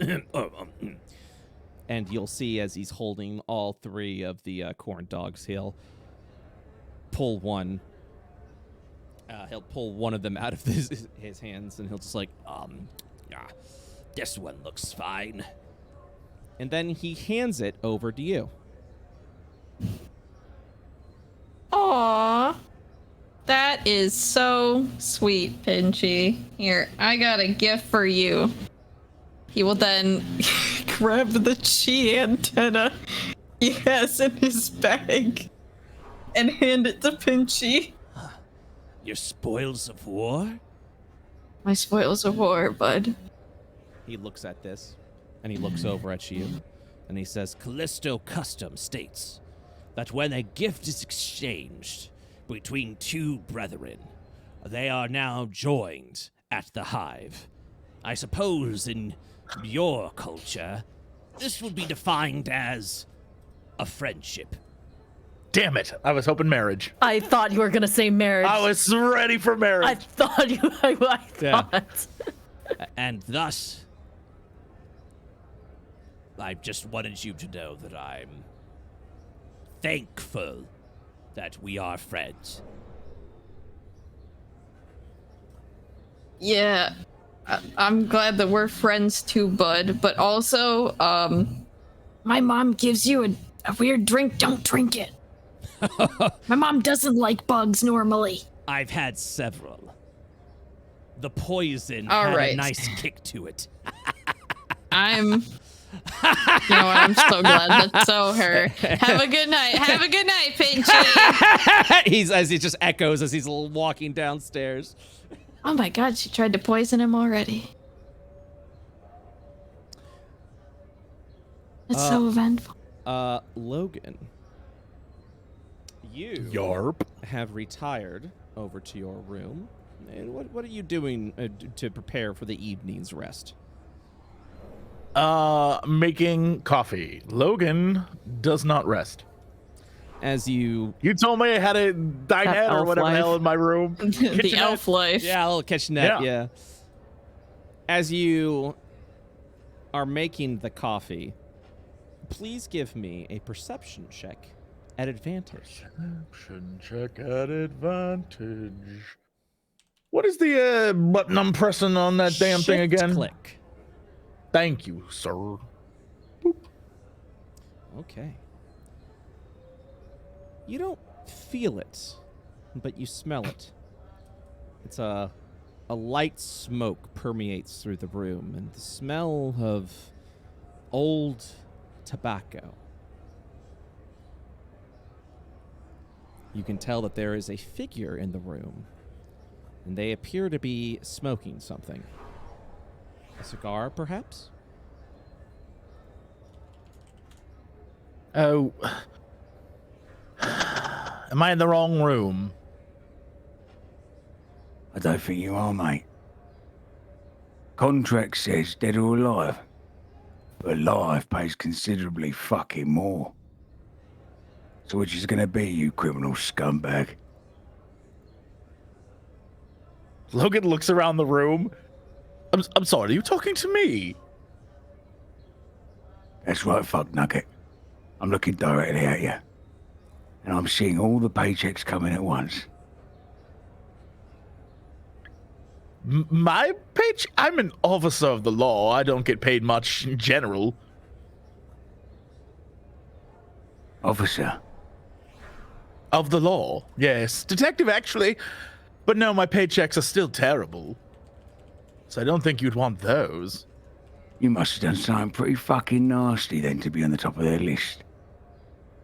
And you'll see as he's holding all 3 of the corn dogs, he'll pull one. He'll pull one of them out of his hands, and he'll just like, this one looks fine. And then he hands it over to you. Aww. That is so sweet, Pinchy. Here, I got a gift for you. He will then grab the chi antenna he has in his bag and hand it to Pinchy. Your spoils of war? My spoils of war, bud. He looks at this, and he looks over at you, and he says, Callisto Custom states that when a gift is exchanged between two brethren, they are now joined at the hive. I suppose in your culture, this would be defined as a friendship. Damn it! I was hoping marriage. I thought you were gonna say marriage. I was ready for marriage. I thought you. I thought. And thus, I just wanted you to know that I'm thankful that we are friends. Yeah, I'm glad that we're friends too, bud. But also, My mom gives you a weird drink. Don't drink it. My mom doesn't like bugs normally. I've had several. The poison All had right. a nice kick to it. I'm. You know what? I'm so glad that's so her. Have a good night. Have a good night, Pinchy. As he just echoes as he's walking downstairs. Oh my god, she tried to poison him already. It's so eventful. Logan, you Yarp. have retired over to your room. And what are you doing to prepare for the evening's rest? Making coffee. Logan does not rest. As you... You told me I had a dinette or elf whatever the life. hell in my room. The Kitchenette. elf life. Yeah, a little kitchenette, Yeah. yeah. As you are making the coffee, please give me a perception check at advantage. Perception check at advantage. What is the button I'm pressing on that damn thing Shift again? Click. Thank you, sir. Okay. You don't feel it, but you smell it. It's a light smoke permeates through the room, and the smell of old tobacco. You can tell that there is a figure in the room, and they appear to be smoking something. A cigar, perhaps? Oh. Am I in the wrong room? I don't think you are, mate. Contract says dead or alive. But alive pays considerably fucking more. So which is gonna be, you criminal scumbag? Logan looks around the room. I'm sorry, are you talking to me? That's right, fuck nugget. I'm looking directly at you. And I'm seeing all the paychecks coming at once. My page? I'm an officer of the law. I don't get paid much in general. Officer, Of the law, yes. Detective, actually. But no, my paychecks are still terrible. So I don't think you'd want those. you must have done something pretty fucking nasty then to be on the top of their list.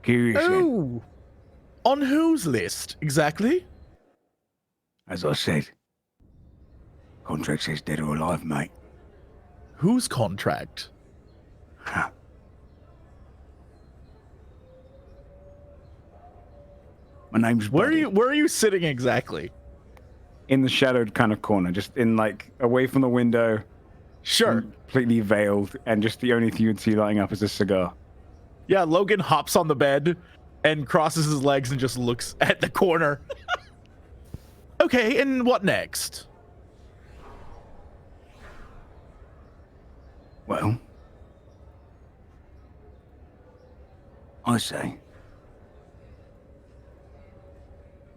Curious then. Oh. On whose list, exactly? As I said, contract says dead or alive, mate. Whose contract? Huh. My name's Where Buddy. are you sitting exactly? In the shadowed kind of corner, just in like away from the window, Sure. completely veiled, and just the only thing you'd see lighting up is a cigar. Yeah, Logan hops on the bed and crosses his legs and just looks at the corner. Okay, and what next? Well, I say,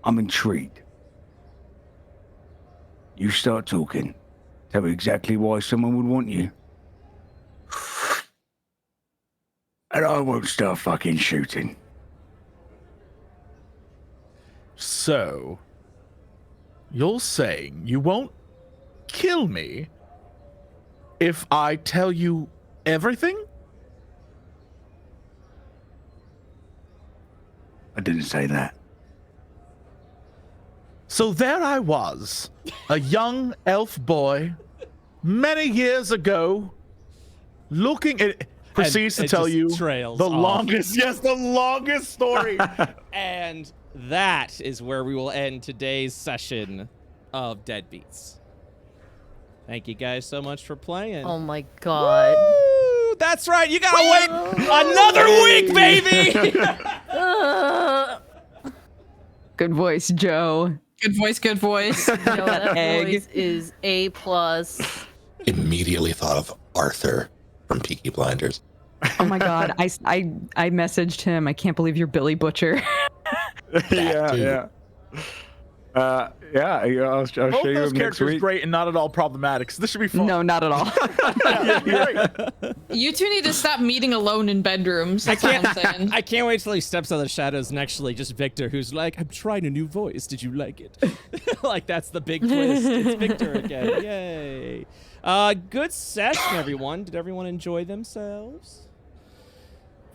I'm intrigued. You start talking. Tell me exactly why someone would want you. And I won't start fucking shooting. So, you're saying you won't kill me, if I tell you everything? I didn't say that. So there I was, a young elf boy, many years ago, looking at. Proceeds to tell you the longest story. And that is where we will end today's session of Deadbeats. Thank you guys so much for playing. Oh my god. Woo! That's right. You gotta wait another week, baby. Good voice, Joe. Good voice, good voice. Yo, that Egg. voice is A+. Immediately thought of Arthur from Peaky Blinders. Oh my god, I messaged him. I can't believe you're Billy Butcher. Yeah. I'll show Both you those next characters week. great and not at all problematic. So this should be fun. No, not at all. You two need to stop meeting alone in bedrooms. That's what I'm saying. I can't wait till he steps out of the shadows and actually just Victor, who's like, I'm trying a new voice. Did you like it? Like, that's the big twist. It's Victor again. Yay. Good session, everyone. Did everyone enjoy themselves?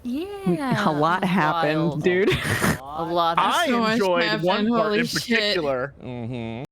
Yeah. A lot happened, Wild. dude. A lot. I So much enjoyed happened, one part holy in shit. particular. Mm-hmm.